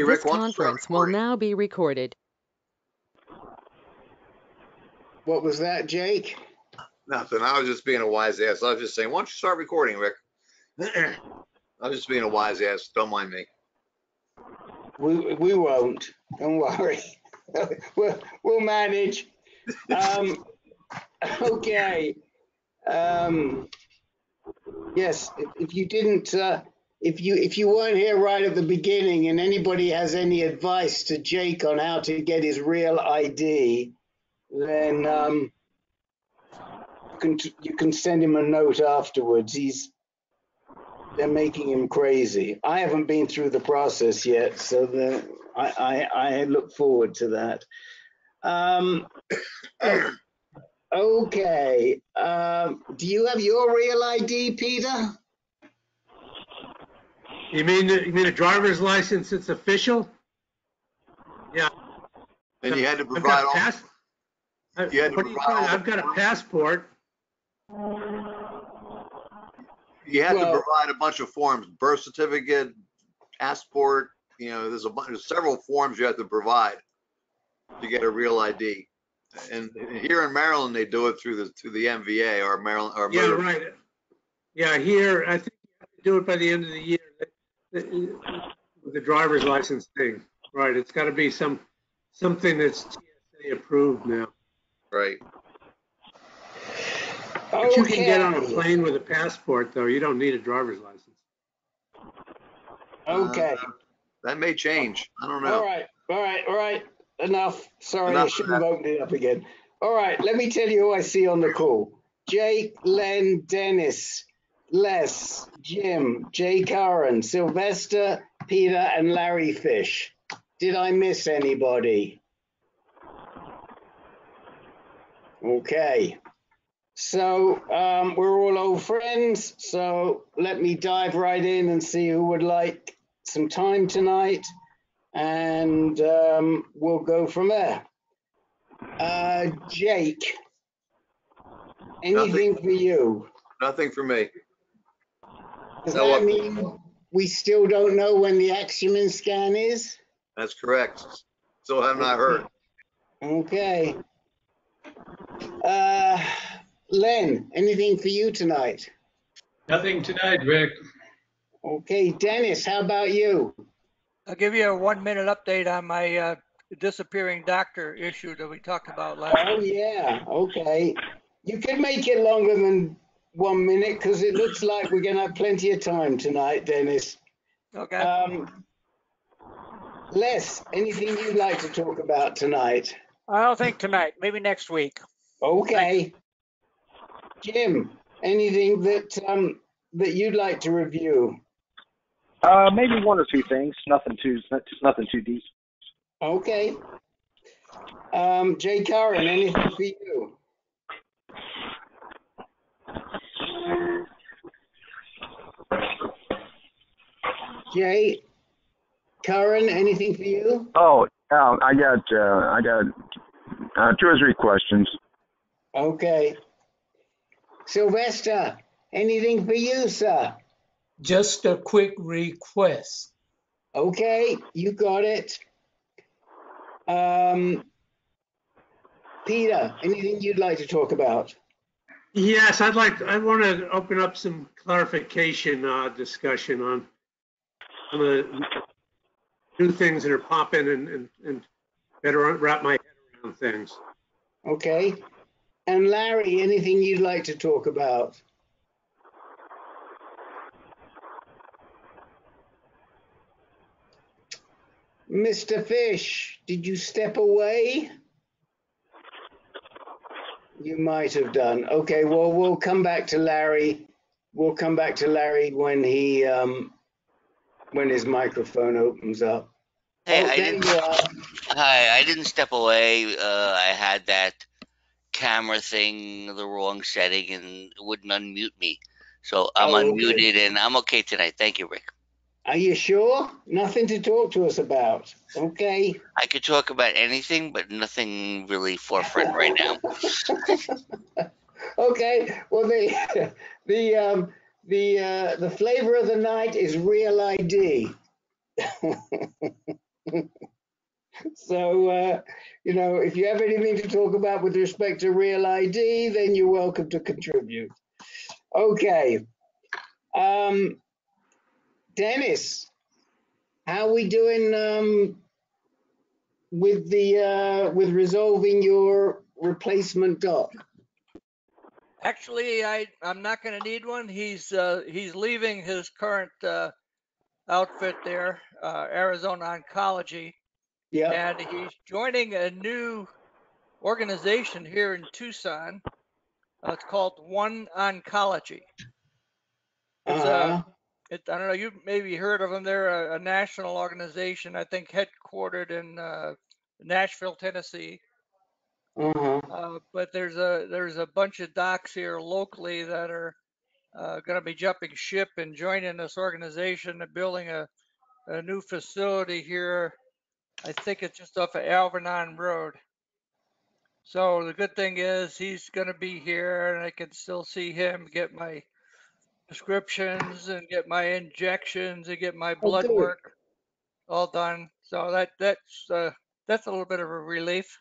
Hey, This Rick, why don't you start conference will recording? now be recorded. What was that, Jake? Nothing. I was just being a wise ass. I was just saying, why don't you start recording, Rick? I was just being a wise ass. Don't mind me. We won't. Don't worry. We'll manage. Okay. Yes. If you didn't, if you weren't here right at the beginning, and anybody has any advice to Jake on how to get his real ID, then you can send him a note afterwards. They're making him crazy. I haven't been through the process yet, so I look forward to that. Okay. Do you have your real ID, Peter? You mean a driver's license that's official? Yeah. And you had to I've provide all. got I've got a passport. You have to provide a bunch of forms: birth certificate, passport. You know, there's several forms you have to provide to get a real ID. And here in Maryland, they do it through the MVA or Maryland or Yeah, right. Yeah, here I think you have to do it by the end of the year. The driver's license thing, right? It's got to be something that's TSA approved now. Right. But you can get on a plane with a passport, though. You don't need a driver's license. Okay. That may change. I don't know. All right. Enough. Sorry, I shouldn't have opened it up again. All right, let me tell you who I see on the call. Jake, Len, Dennis, Les, Jim, Jay Curran, Sylvester, Peter, and Larry Fish. Did I miss anybody? Okay. So we're all old friends, so let me dive right in and see who would like some time tonight, and we'll go from there. Jake, anything for you? Nothing for me. Does that mean we still don't know when the Axumin scan is? That's correct. Still have not heard. Okay. Len, anything for you tonight? Nothing tonight, Rick. Okay, Dennis, how about you? I'll give you a 1-minute update on my disappearing doctor issue that we talked about last week. Oh, yeah. Okay. You could make it longer than 1 minute because it looks like we're going to have plenty of time tonight, Dennis. Okay. Les, anything you'd like to talk about tonight? I don't think tonight, maybe next week. Okay. Thanks. Jim, anything that you'd like to review? Maybe one or two things. Nothing too deep. Okay. Jay Curran, anything for you? Jay Curran, anything for you? Oh, I got 2 or 3 questions. Okay. Sylvester, anything for you, sir? Just a quick request. Okay, you got it. Peter, anything you'd like to talk about? Yes, I want to open up some clarification discussion on some of the new things that are popping and better wrap my head around things. Okay. And Larry, anything you'd like to talk about? Mr. Fish, did you step away? You might have done. Okay, well, we'll come back to Larry. We'll come back to Larry when he when his microphone opens up. Hey, Oh, I didn't step away. I had that camera thing, the wrong setting, and it wouldn't unmute me. So I'm unmuted, and I'm okay tonight. Thank you, Rick. Are you sure? Nothing to talk to us about. Okay. I could talk about anything, but nothing really forefront right now. Okay. Well, the flavor of the night is real ID. So, you know, if you have anything to talk about with respect to Real ID, then you're welcome to contribute. Okay. Dennis, how are we doing with the with resolving your replacement doc? Actually, I'm not going to need one. He's leaving his current outfit there, Arizona Oncology, Yeah. and he's joining a new organization here in Tucson. It's called One Oncology. It's I don't know, you maybe heard of them. They're a national organization, I think headquartered in Nashville, Tennessee. But there's a bunch of docs here locally that are going to be jumping ship and joining this organization and building a new facility here. I think it's just off of Alvernon Road. So the good thing is he's going to be here, and I can still see him, get my prescriptions and get my injections and get my blood work all done. So that's a little bit of a relief.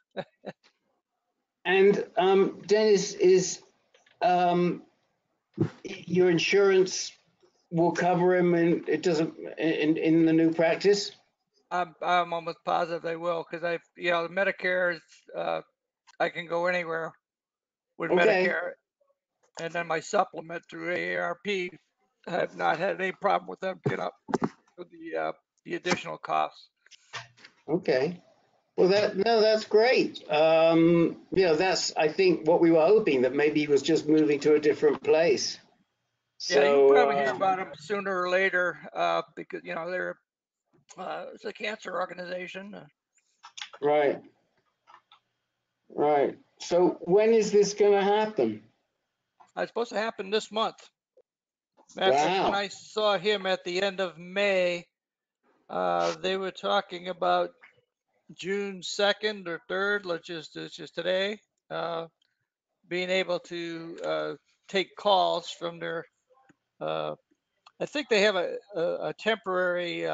And Dennis, is your insurance will cover him, and it doesn't in the new practice? I'm almost positive they will, because the Medicare is I can go anywhere with Medicare, and then my supplement through AARP, I have not had any problem with them picking up the additional costs. Okay. Well, that's great. You know, that's, I think, what we were hoping, that maybe he was just moving to a different place. Yeah, So, you'll probably hear about them sooner or later, because they're it's a cancer organization. Right. Right. So when is this going to happen? It's supposed to happen this month. Matter of fact, when I saw him at the end of May, they were talking about June 2nd or 3rd, it's just today, being able to take calls from their, I think they have a temporary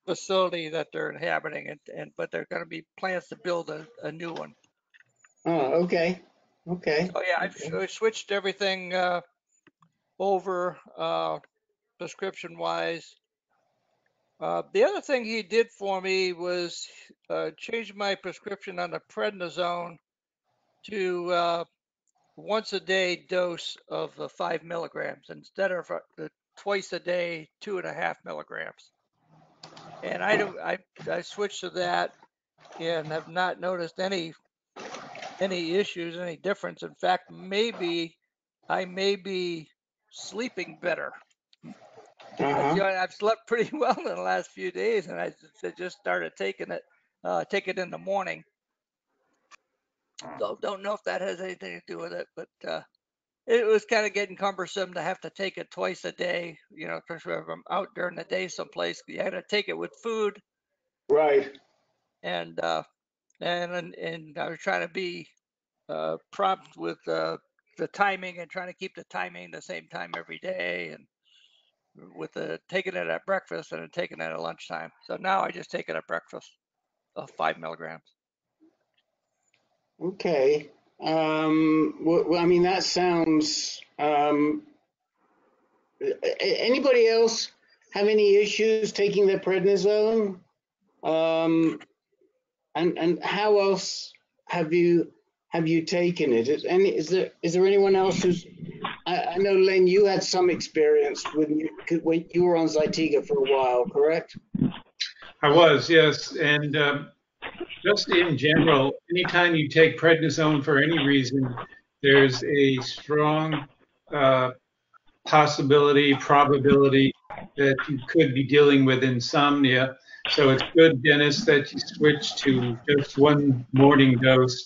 facility that they're inhabiting, but they're going to be plans to build a new one. Oh, okay. Okay. So yeah, I've switched everything over prescription wise. The other thing he did for me was change my prescription on the prednisone to once a day dose of 5 milligrams instead of the twice a day 2.5 milligrams. And I switched to that and have not noticed any issues, any difference. In fact, I may be sleeping better. I've slept pretty well in the last few days, and I just started taking it in the morning. So don't know if that has anything to do with it, but it was kind of getting cumbersome to have to take it twice a day. Especially if I'm out during the day someplace, you had to take it with food. Right. And I was trying to be prompt with the timing and trying to keep the timing the same time every day, and with taking it at breakfast and then taking it at lunchtime. So now I just take it at breakfast of 5 milligrams. Okay. Well, I mean, that sounds. Anybody else have any issues taking their prednisone? And how else have you taken it? Is there anyone else who's? I know, Len, you had some experience when you were on Zytiga for a while, correct? I was, yes. And just in general, anytime you take prednisone for any reason, there's a strong probability that you could be dealing with insomnia. So it's good, Dennis, that you switch to just one morning dose,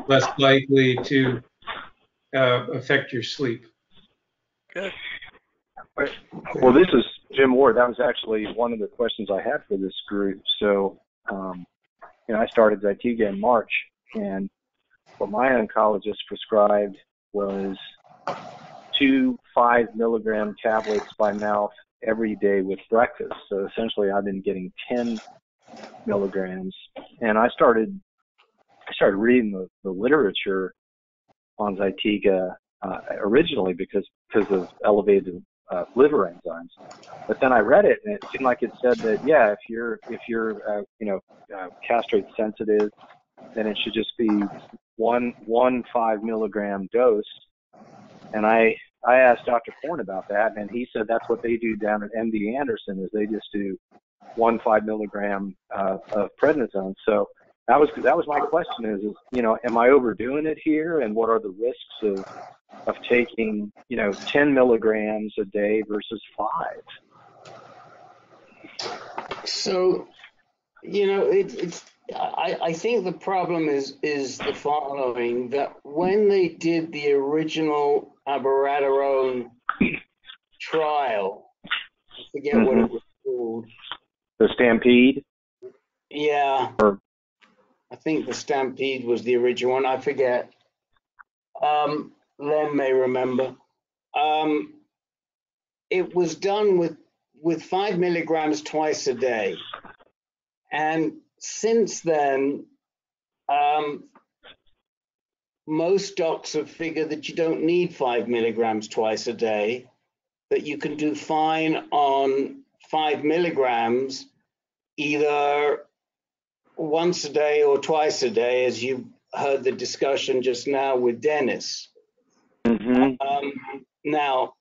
less likely to affect your sleep. Good. Well, this is Jim Ward. That was actually one of the questions I had for this group. So, I started Zytiga in March, and what my oncologist prescribed was 2 5-milligram tablets by mouth every day with breakfast. So essentially, I've been getting 10 milligrams and I started reading the literature on Zytiga originally because of elevated liver enzymes. But then I read it, and it seemed like it said that if you're castrate sensitive, then it should just be one 5 milligram dose. And I asked Dr. Korn about that, and he said that's what they do down at MD Anderson, is they just do 1 5 milligram of prednisone. So that was my question is am I overdoing it here, and what are the risks of taking 10 milligrams a day versus 5? So, I think the problem is the following, that when they did the original abiraterone trial, I forget what it was called. The Stampede? Yeah. I think the Stampede was the original one. I forget. Len may remember. It was done with 5 milligrams twice a day. And since then, most docs have figured that you don't need 5 milligrams twice a day, that you can do fine on 5 milligrams either once a day or twice a day, as you heard the discussion just now with Dennis. Now,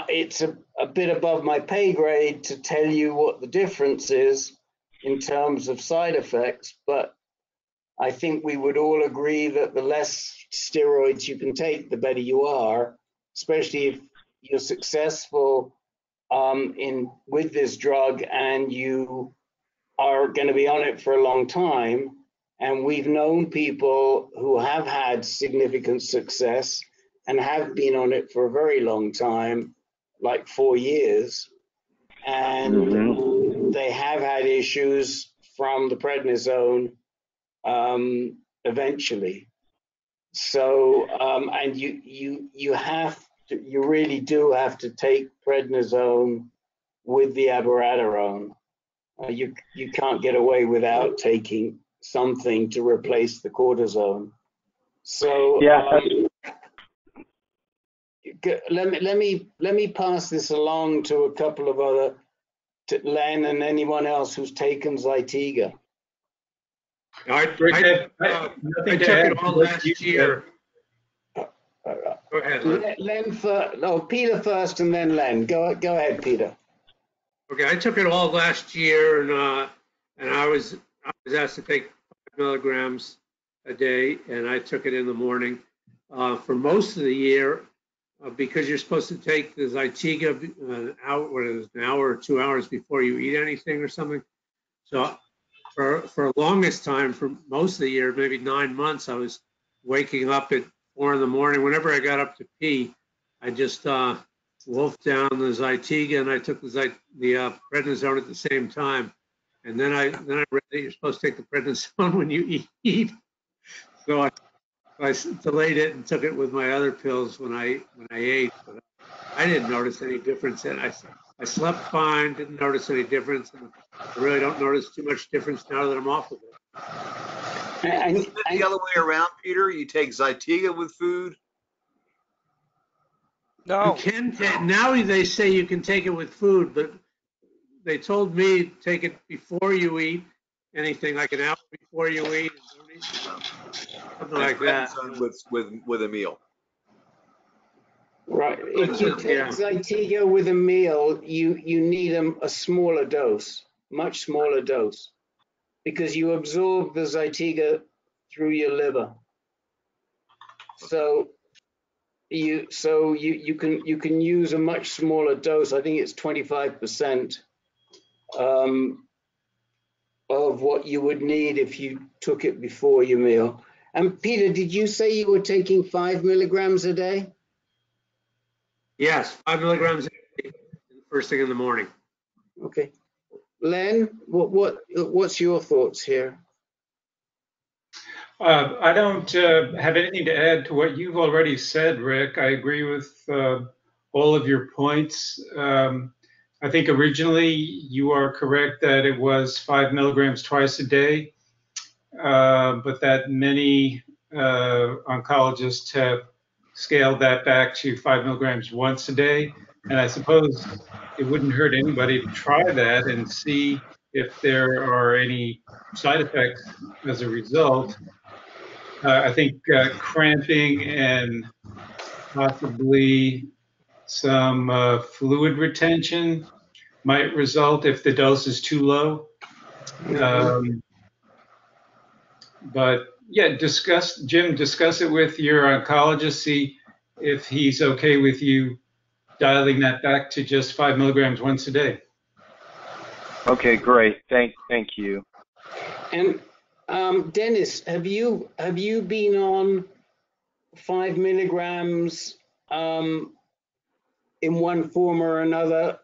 it's a bit above my pay grade to tell you what the difference is in terms of side effects, but I think we would all agree that the less steroids you can take, the better you are, especially if you're successful with this drug and you are going to be on it for a long time. And we've known people who have had significant success and have been on it for a very long time, like 4 years, and they have had issues from the prednisone eventually. So, and you really do have to take prednisone with the abiraterone. You can't get away without taking something to replace the cortisone. So let me pass this along to a couple of to Len and anyone else who's taken Zytiga. I took it all last year. Go ahead, Len. Peter first, and then Len. Go ahead, Peter. Okay, I took it all last year, and I was asked to take 5 milligrams a day, and I took it in the morning. For most of the year, because you're supposed to take the Zytiga an hour or 2 hours before you eat anything or something. So for the longest time, for most of the year, maybe 9 months, I was waking up at 4 in the morning. Whenever I got up to pee, I just wolfed down the Zytiga, and I took the prednisone at the same time. And then I read that you're supposed to take the prednisone when you eat. So I delayed it and took it with my other pills when I ate. But I didn't notice any difference. And I slept fine, didn't notice any difference. And I really don't notice too much difference now that I'm off of it. And the other way around, Peter, you take Zytiga with food? No. You can now they say you can take it with food, but they told me take it before you eat anything, like an hour before you eat, something like that. With a meal. Right. If you take Zytiga with a meal, you need a smaller dose, much smaller dose, because you absorb the Zytiga through your liver. So you can use a much smaller dose. I think it's 25% of what you would need if you took it before your meal. And Peter, did you say you were taking 5 milligrams a day? Yes, 5 milligrams a day, first thing in the morning. Okay. Len, what's your thoughts here? I don't have anything to add to what you've already said, Rick. I agree with all of your points. I I think originally you are correct that it was 5 milligrams twice a day, but that many oncologists have scaled that back to 5 milligrams once a day. And I suppose it wouldn't hurt anybody to try that and see if there are any side effects as a result. I think cramping and possibly some fluid retention might result if the dose is too low. But yeah, Jim, discuss it with your oncologist, see if he's okay with you dialing that back to just 5 milligrams once a day. Okay, great. Thank you. And Dennis, have you been on 5 milligrams in one form or another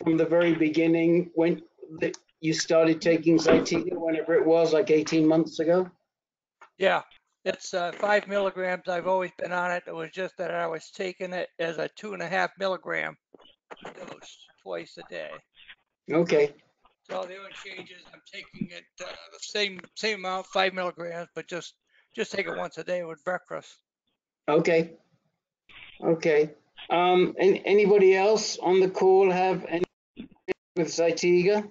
from the very beginning when you started taking Zytiga, whenever it was, like 18 months ago? Yeah, it's 5 milligrams. I've always been on it. It was just that I was taking it as a 2.5 milligram dose twice a day. Okay. So the only change is I'm taking it the same amount, 5 milligrams, but just take it once a day with breakfast. Okay. Okay. And anybody else on the call have any with Zytiga?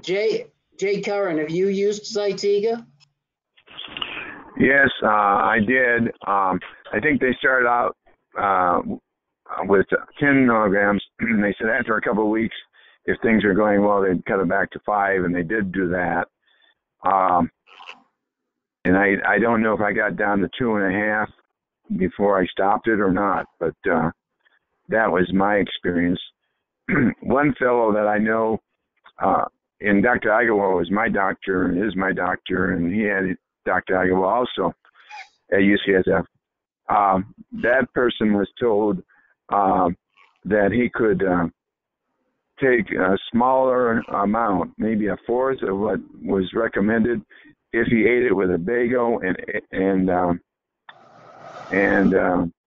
Jay Curran, have you used Zytiga? Yes, I did. I think they started out with 10 milligrams. They said after a couple of weeks, if things are going well, they'd cut it back to 5, and they did do that. And I don't know if I got down to 2.5 before I stopped it or not, but that was my experience. One fellow that I know, and Dr. Agawa was my doctor and is my doctor, and he had Dr. Agawa also at UCSF. That person was told that he could take a smaller amount, maybe a fourth of what was recommended, if he ate it with a bagel and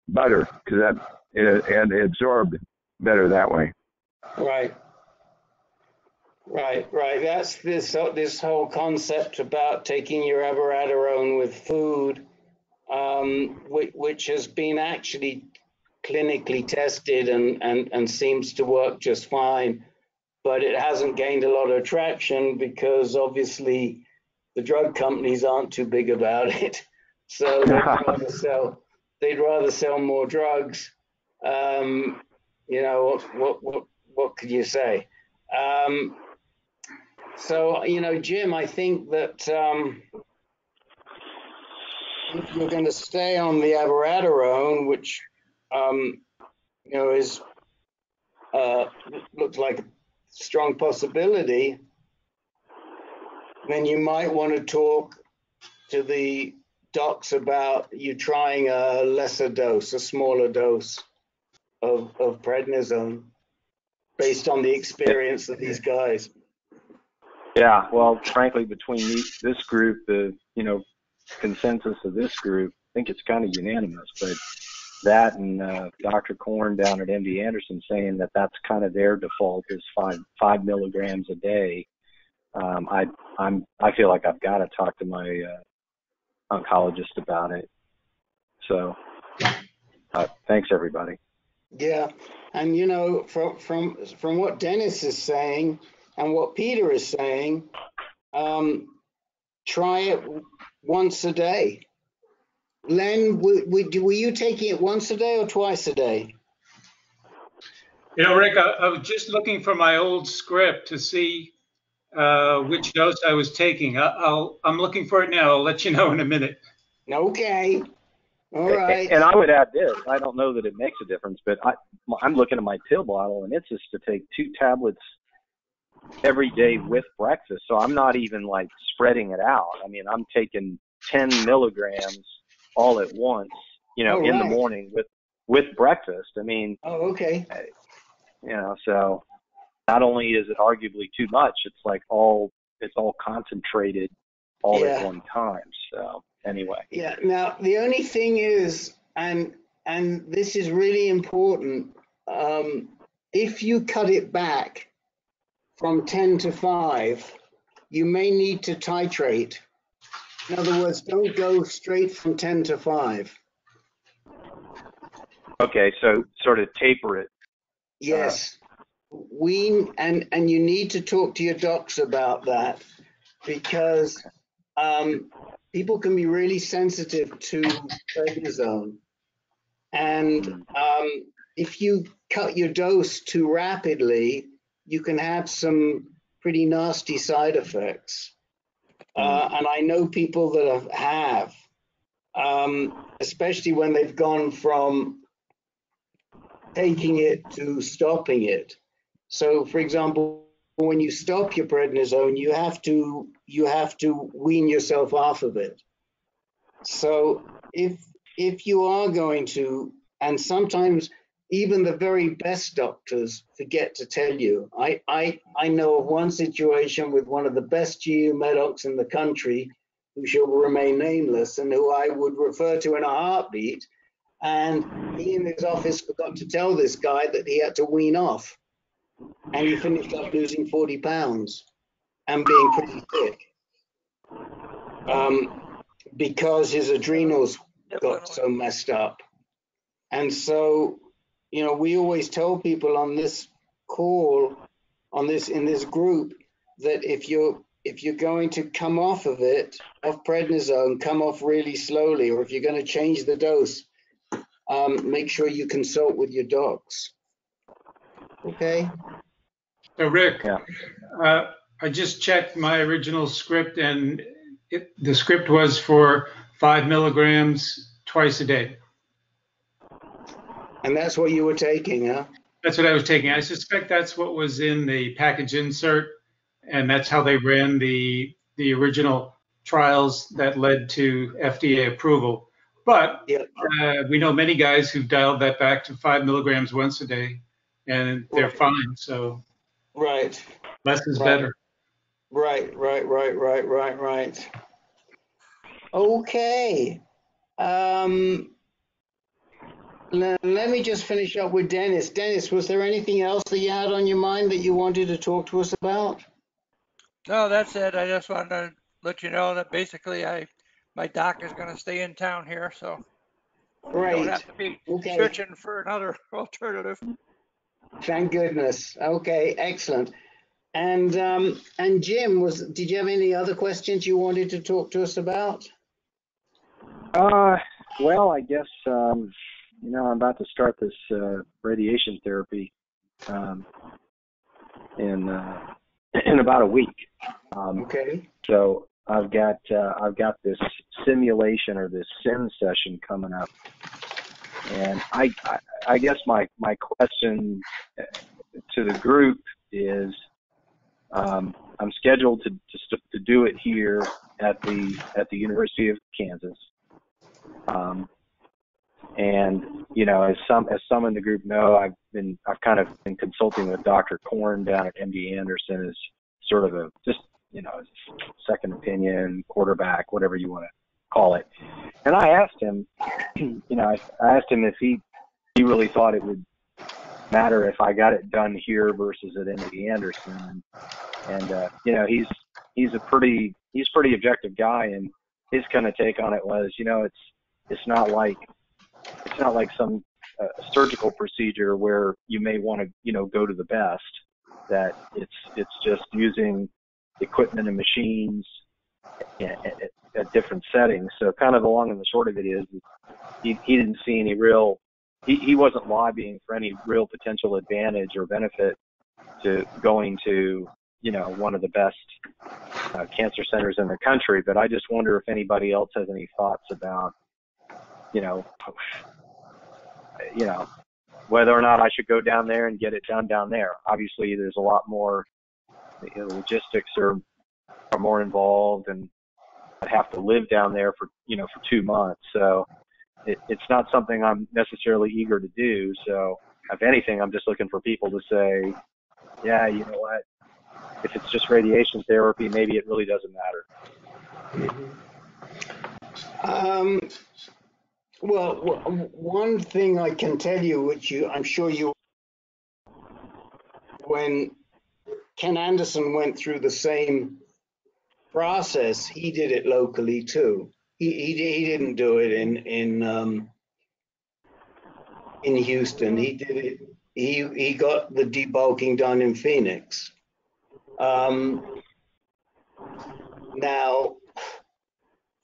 butter, because it absorbed better that way. Right. That's this whole concept about taking your abiraterone with food, which has been actually clinically tested and seems to work just fine, but it hasn't gained a lot of traction because obviously the drug companies aren't too big about it. So they'd rather sell more drugs. You know, what could you say? So, you know, Jim, I think that if you're going to stay on the abiraterone, which, you know, is looks like a strong possibility, then you might want to talk to the docs about you trying a lesser dose, a smaller dose of prednisone based on the experience of these guys. Yeah, well, frankly, between this group, the consensus of this group, I think it's kind of unanimous. But that and Dr. Korn down at MD Anderson saying that that's kind of their default is 5 milligrams a day. I feel like I've got to talk to my oncologist about it. So, thanks everybody. Yeah, and you know, from what Dennis is saying and what Peter is saying, try it once a day. Len, were you taking it once a day or twice a day? You know, Rick, I was just looking for my old script to see which dose I was taking. I'm looking for it now. I'll let you know in a minute. Okay. All right. And I would add this. I don't know that it makes a difference, but I'm looking at my pill bottle, and it's just to take 2 tablets every day with breakfast. So I'm not even like spreading it out. I mean, I'm taking 10 milligrams all at once, in the morning with breakfast. I mean, okay. So not only is it arguably too much, it's like it's all concentrated all at one time. So anyway. Yeah. Now the only thing is, and this is really important, if you cut it back from 10 to 5, you may need to titrate. In other words, don't go straight from 10 to 5. Okay, so sort of taper it. Yes. Wean, and you need to talk to your docs about that, because people can be really sensitive to prednisone. And if you cut your dose too rapidly, you can have some pretty nasty side effects. And I know people that have, especially when they've gone from taking it to stopping it. So, for example, when you stop your prednisone, you have to wean yourself off of it. So if you are going to, and sometimes even the very best doctors forget to tell you. I know of one situation with one of the best GU medocs in the country, who shall remain nameless, and who I would refer to in a heartbeat. And he in his office forgot to tell this guy that he had to wean off. And he finished up losing 40 pounds and being pretty sick. Because his adrenals got so messed up. And so, you know, we always tell people on this call, in this group, that if you're going to come off of it, off prednisone, come off really slowly, or if you're going to change the dose, make sure you consult with your docs. Okay. So Rick, I just checked my original script, and the script was for 5 milligrams twice a day. And that's what you were taking, huh? That's what I was taking. I suspect that's what was in the package insert, and that's how they ran the original trials that led to FDA approval. But we know many guys who've dialed that back to 5 milligrams once a day, and they're fine. So less is better. Right. Okay. Let me just finish up with Dennis. Dennis, was there anything else that you had on your mind that you wanted to talk to us about? No, that's it. I just wanted to let you know that basically my doc is going to stay in town here, so I don't have to be searching for another alternative. Thank goodness. Okay, excellent. And Jim, did you have any other questions you wanted to talk to us about? Well, I guess you know, I'm about to start this radiation therapy in about a week. So I've got this simulation, or this sim session, coming up, and I guess my question to the group is, I'm scheduled to do it here at the University of Kansas. And you know, as some in the group know, I've kind of been consulting with Dr. Korn down at MD Anderson as sort of a second opinion, quarterback, whatever you want to call it. And I asked him, you know, I asked him if he really thought it would matter if I got it done here versus at MD Anderson. And you know, he's a pretty objective guy, and his kind of take on it was, you know, it's not like some surgical procedure where you may want to, you know, go to the best. That it's just using equipment and machines at different settings. So kind of the long and the short of it is, he didn't see any real. He wasn't lobbying for any real potential advantage or benefit to going to, you know, one of the best cancer centers in the country. But I just wonder if anybody else has any thoughts about, you know, whether or not I should go down there and get it done down there. Obviously, there's a lot more, you know, logistics are more involved, and I'd have to live down there for 2 months. So it's not something I'm necessarily eager to do. So if anything, I'm just looking for people to say, yeah, you know what, if it's just radiation therapy, maybe it really doesn't matter. Well, one thing I can tell you, which I'm sure you, when Ken Anderson went through the same process, he did it locally too. He didn't do it in Houston. He did it. He got the debulking done in Phoenix. Now,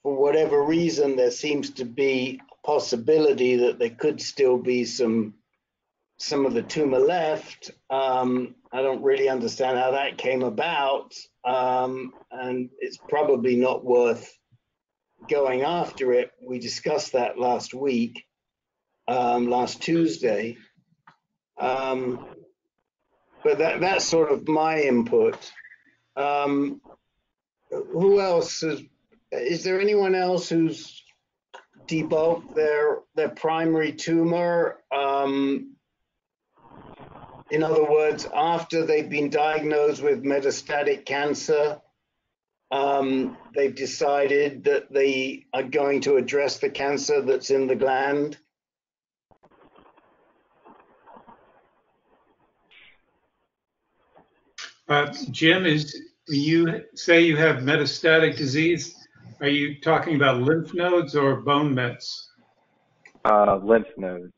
for whatever reason, there seems to be a possibility that there could still be some of the tumor left. I don't really understand how that came about, and it's probably not worth going after it. We discussed that last week, last Tuesday. But that's sort of my input. Who else is there anyone else who's debulked their primary tumor? In other words, after they've been diagnosed with metastatic cancer, they've decided that they are going to address the cancer that's in the gland. Jim, when you say you have metastatic disease, are you talking about lymph nodes or bone mets? Lymph nodes.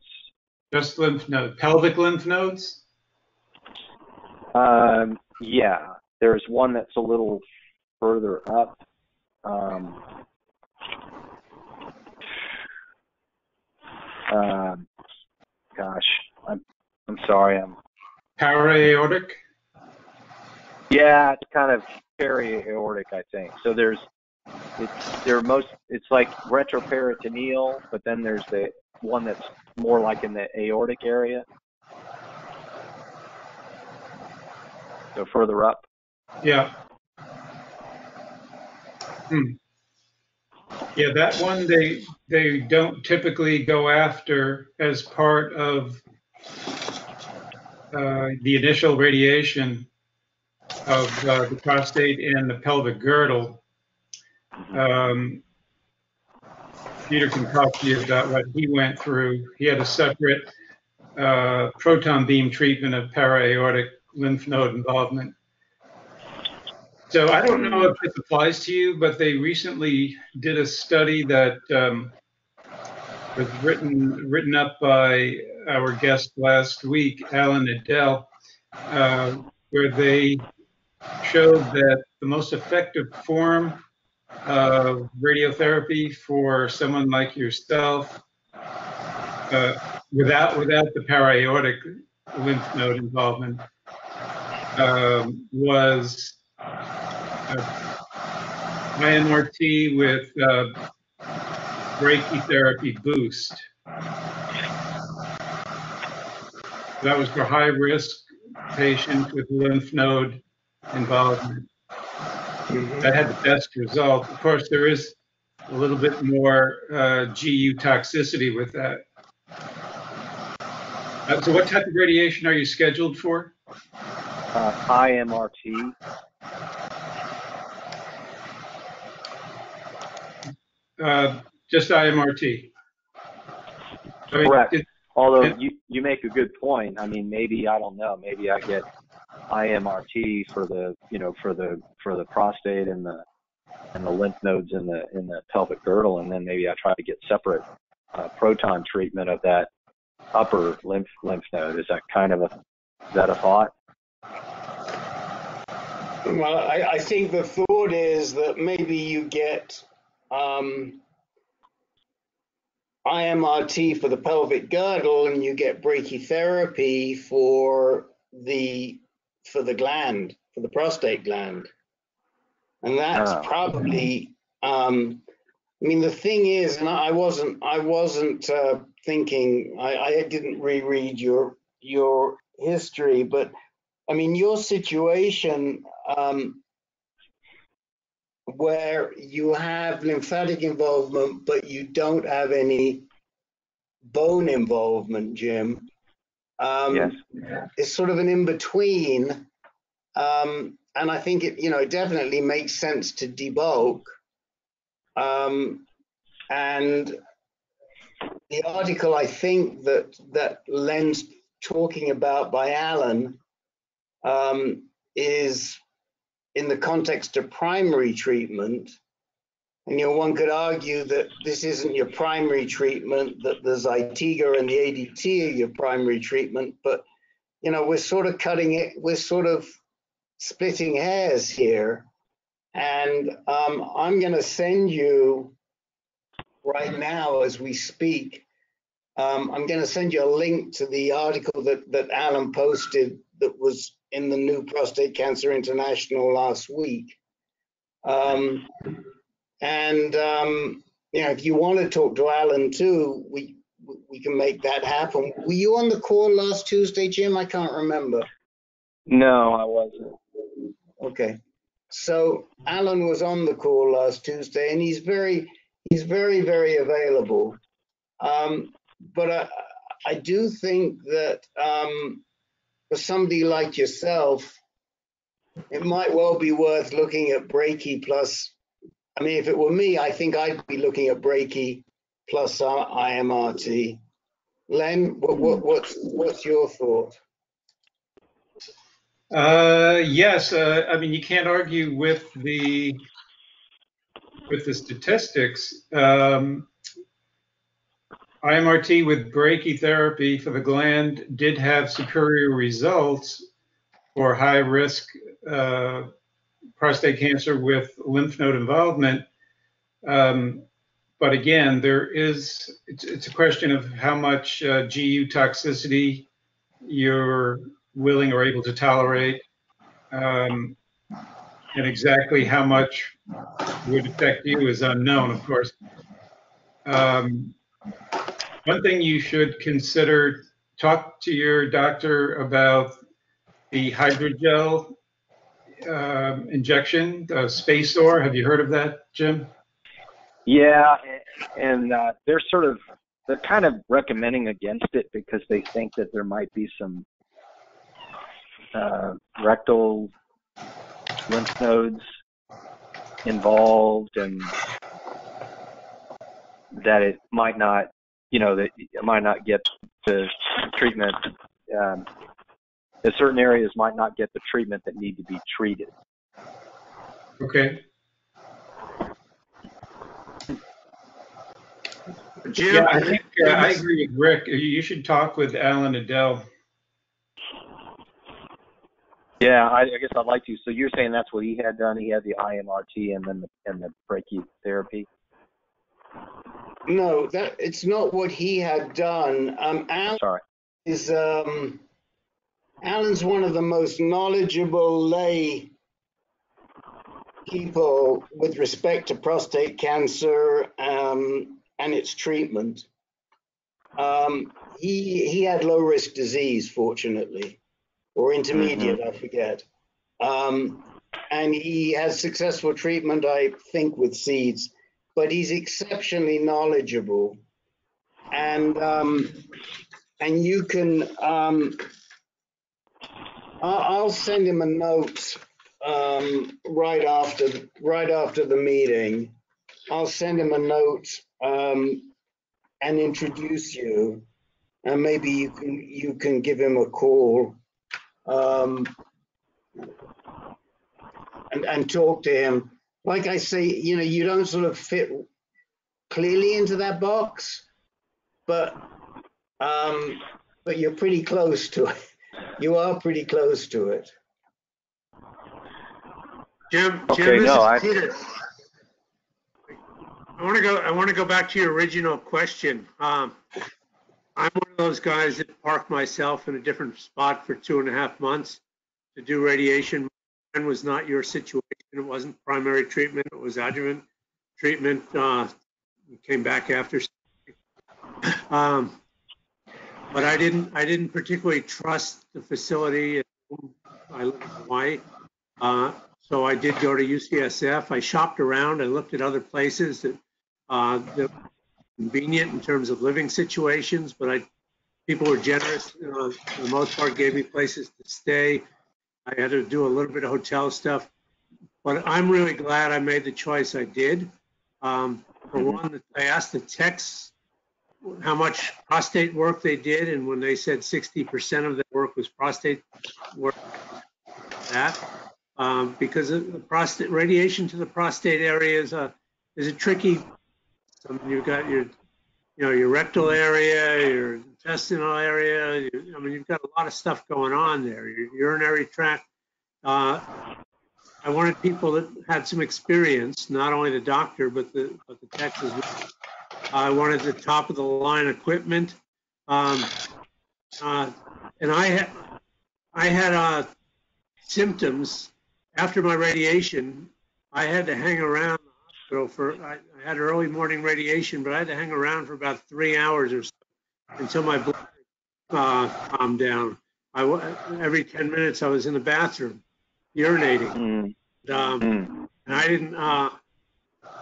Just lymph nodes. Pelvic lymph nodes? Yeah, there's one that's a little further up. Gosh, I'm sorry. Para-aortic? Yeah, it's kind of peri-aortic, I think. So it's like retroperitoneal, but then there's the one that's more like in the aortic area. So further up. Yeah. Yeah, that one they don't typically go after as part of the initial radiation of the prostate and the pelvic girdle. Peter can talk to you about what he went through. He had a separate proton beam treatment of para-aortic lymph node involvement. So I don't know if this applies to you, but they recently did a study that was written up by our guest last week, Alan Adele, where they showed that the most effective form of radiotherapy for someone like yourself, without the para-aortic lymph node involvement, was IMRT with brachytherapy boost. That was for high-risk patients with lymph node involvement. That had the best result. Of course, there is a little bit more GU toxicity with that. So what type of radiation are you scheduled for? IMRT. Just IMRT. Correct. Although you make a good point. I mean, maybe, I don't know, maybe I get IMRT for the prostate and the lymph nodes in the pelvic girdle, and then maybe I try to get separate proton treatment of that upper lymph node. Is that a thought? Well, I think the thought is that maybe you get IMRT for the pelvic girdle, and you get brachytherapy for the gland, for the prostate gland, and that's probably. I mean, the thing is, and I wasn't thinking. I didn't reread your history, but I mean, your situation. Where you have lymphatic involvement, but you don't have any bone involvement, Jim. Yes. It's sort of an in-between. And I think it definitely makes sense to debulk. And the article I think that Len's talking about by Alan is in the context of primary treatment. And one could argue that this isn't your primary treatment, that the Zytiga and the ADT are your primary treatment, but we're sort of we're sort of splitting hairs here. And I'm going to send you right now as we speak, I'm going to send you a link to the article that Alan posted that was in the New Prostate Cancer International last week. If you want to talk to Alan too, we can make that happen. Were you on the call last Tuesday, Jim? I can't remember. No, I wasn't. Okay. So Alan was on the call last Tuesday, and he's very, very available. But I do think that for somebody like yourself, it might well be worth looking at Brachy plus. I mean, if it were me, I think I'd be looking at Brachy plus IMRT. Len, what's your thought? Yes, I mean, you can't argue with the statistics. IMRT with brachytherapy for the gland did have superior results for high risk prostate cancer with lymph node involvement. But again, it's a question of how much GU toxicity you're willing or able to tolerate, and exactly how much would affect you is unknown, of course. One thing you should consider, talk to your doctor about the hydrogel injection, the Spacor. Have you heard of that, Jim? Yeah, and they're kind of recommending against it because they think that there might be some rectal lymph nodes involved, and that it might not, that it might not get the treatment. That certain areas might not get the treatment that need to be treated. Okay. Jim, yeah, I think I agree with Rick. You should talk with Alan Adele. Yeah, I guess I'd like to. So you're saying that's what he had done? He had the IMRT and then the brachytherapy? No, it's not what he had done. Alan Sorry. is Alan's one of the most knowledgeable lay people with respect to prostate cancer and its treatment. He had low risk disease, fortunately, or intermediate, I forget. And he has successful treatment, I think, with seeds, but he's exceptionally knowledgeable. And you can, I'll send him a note right after the meeting. I'll send him a note and introduce you, and maybe you can give him a call and talk to him. Like I say, you don't sort of fit clearly into that box, but you're pretty close to it. You are pretty close to it. Jim, Okay, this no, is Peter. I want to go back to your original question. I'm one of those guys that parked myself in a different spot for 2.5 months to do radiation. Mine was not your situation. It wasn't primary treatment. It was adjuvant treatment. Came back after. But I didn't particularly trust the facility. I live in Hawaii. So I did go to UCSF. I shopped around. I looked at other places that were convenient in terms of living situations, but people were generous. For the most part, gave me places to stay. I had to do a little bit of hotel stuff, but I'm really glad I made the choice I did. For one, I asked the techs how much prostate work they did, and when they said 60% of their work was prostate work, because of the prostate radiation to the prostate area is a tricky. You've got your rectal area, your intestinal area. You've got a lot of stuff going on there. Your urinary tract. I wanted people that had some experience, not only the doctor but the techs as well. I wanted the top of the line equipment, and I had symptoms after my radiation. I had to hang around the hospital I had early morning radiation, but I had to hang around for about 3 hours or so until my blood calmed down. Every 10 minutes I was in the bathroom urinating. And I didn't.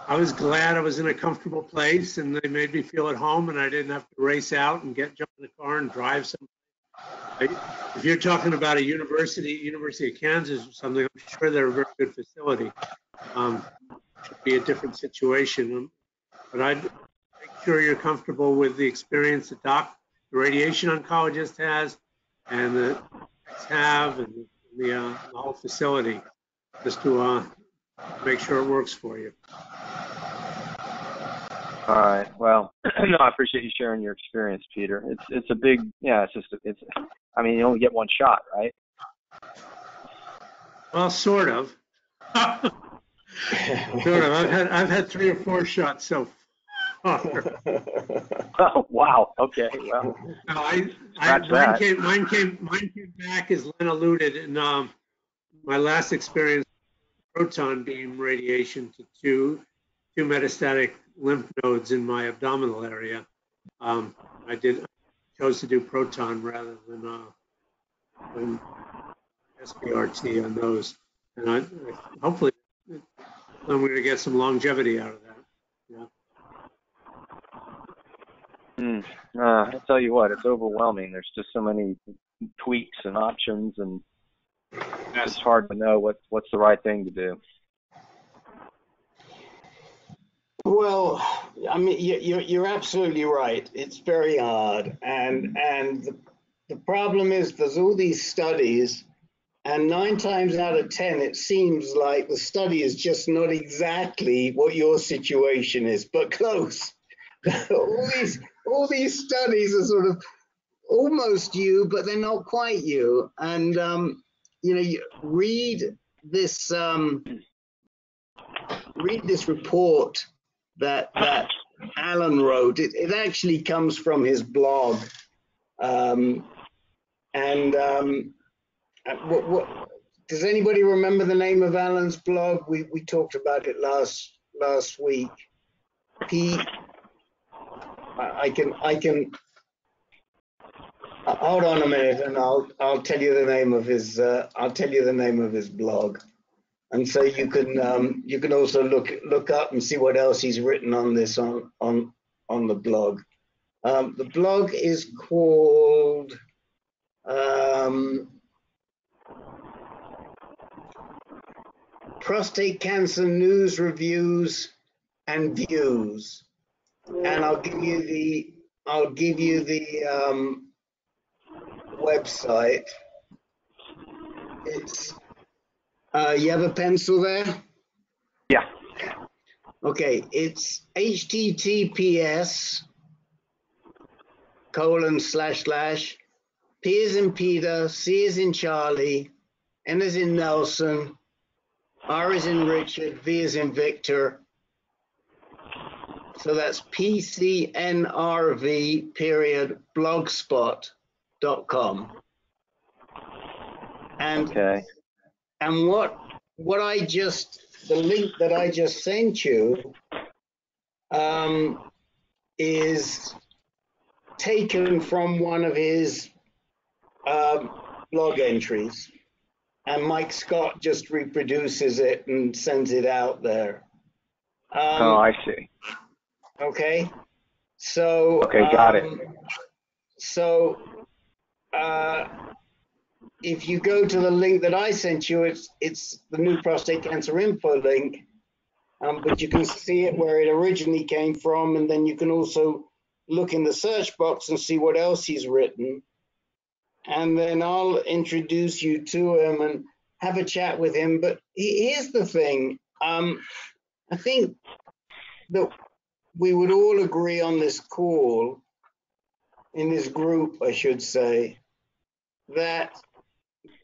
I was glad I was in a comfortable place, and they made me feel at home, and I didn't have to race out and jump in the car and drive somewhere. If you're talking about a University of Kansas or something, I'm sure they're a very good facility. Should be a different situation, but I'd make sure you're comfortable with the experience the radiation oncologist has, and the techs have, and the whole facility, just to make sure it works for you. All right. Well, no, I appreciate you sharing your experience, Peter. It's a big, yeah. I mean, you only get one shot, right? Well, sort of. Sort of. I've had 3 or 4 shots so far. Oh, wow. Okay. Well, no, mine came back, as Len alluded, in my last experience, proton beam radiation to two metastatic lymph nodes in my abdominal area. I chose to do proton rather than SBRT on those, and hopefully I'm going to get some longevity out of that. Yeah. I'll tell you what, it's overwhelming. There's just so many tweaks and options, and it's hard to know what's the right thing to do. Well, I mean, you're absolutely right. It's very hard, and the problem is there's all these studies, and 9 times out of 10 it seems like the study is just not exactly what your situation is, but close. all these studies are sort of almost you, but they're not quite you. And you read this report that Alan wrote. It actually comes from his blog, what does anybody remember the name of Alan's blog? We talked about it last week. I can hold on a minute, and I'll tell you the name of his blog. And so you can also look up and see what else he's written on this on the blog. The blog is called Prostate Cancer News, Reviews and Views. And I'll give you the website. It's you have a pencil there? Yeah. Okay, it's https:// P as in Peter, C as in Charlie, N as in Nelson, R as in Richard, V as in Victor. So that's pcnrv.blogspot.com. And okay. And the link that I just sent you is taken from one of his blog entries, and Mike Scott just reproduces it and sends it out there. I see. Okay. So. Okay, got it. So. If you go to the link that I sent you, it's the new prostate cancer info link, but you can see it where it originally came from, and then you can also look in the search box and see what else he's written. And then I'll introduce you to him and have a chat with him. But here's the thing. I think that we would all agree on this call, in this group, I should say, that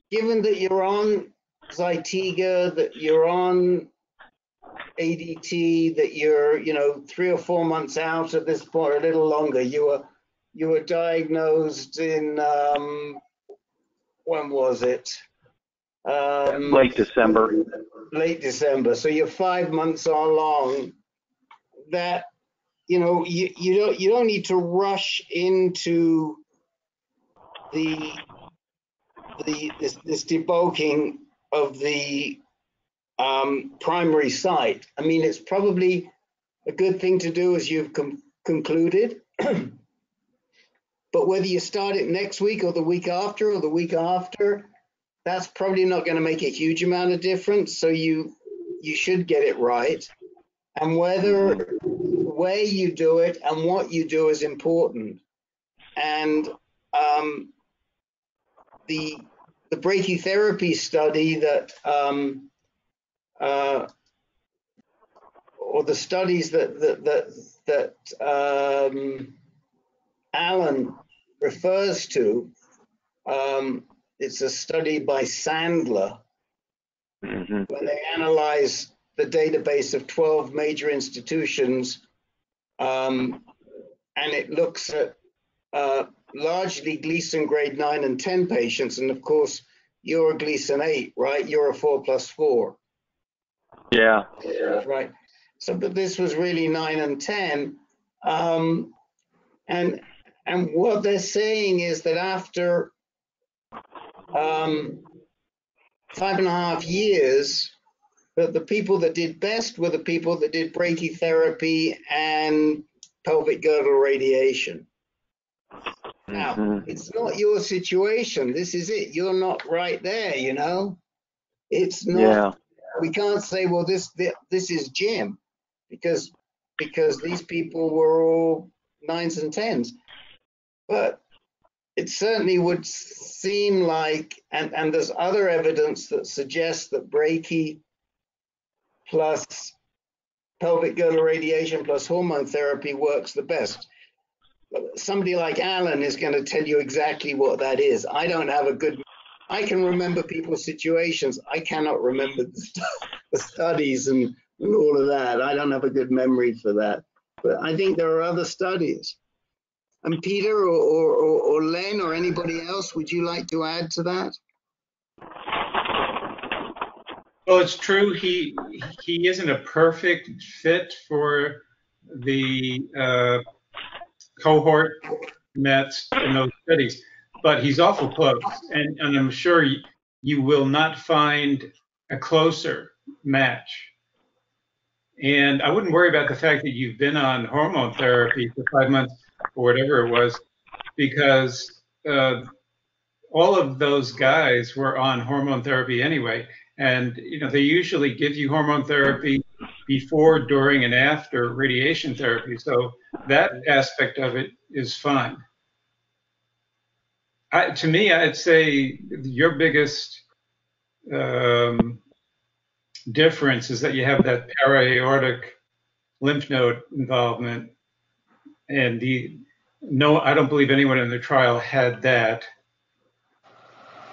given that you're on Zytiga, that you're on ADT, that you're, 3 or 4 months out at this point, or a little longer, you were diagnosed in, when was it? Late December. Late December. So you're 5 months along. That, you don't need to rush into this debulking of the primary site. I mean, it's probably a good thing to do as you've concluded. But whether you start it next week or the week after, that's probably not going to make a huge amount of difference. So you should get it right. And where you do it and what you do is important. And the brachytherapy study that or the studies that Alan refers to, it's a study by Sandler, where they analyze the database of 12 major institutions, and it looks at largely Gleason grade 9 and 10 patients, and of course you're a Gleason 8, right? You're a 4+4. Yeah. Right. So, but this was really 9 and 10, and what they're saying is that after 5.5 years, that the people that did best were the people that did brachytherapy and pelvic girdle radiation. Now, it's not your situation. This is it. You're not right there, It's not. Yeah. We can't say, well, this is Jim, because these people were all 9s and 10s. But it certainly would seem like, and there's other evidence that suggests that brachy plus pelvic girdle radiation plus hormone therapy works the best. Somebody like Alan is going to tell you exactly what that is. I can remember people's situations. I cannot remember the studies and all of that. I don't have a good memory for that. But I think there are other studies. And Peter or Len or anybody else, would you like to add to that? Well, it's true. He isn't a perfect fit for the cohort Mets in those studies, but he's awful close, and I'm sure you will not find a closer match. And I wouldn't worry about the fact that you've been on hormone therapy for 5 months or whatever it was, because all of those guys were on hormone therapy anyway. And they usually give you hormone therapy before, during, and after radiation therapy. So that aspect of it is fine. To me, I'd say your biggest difference is that you have that para-aortic lymph node involvement, and I don't believe anyone in the trial had that.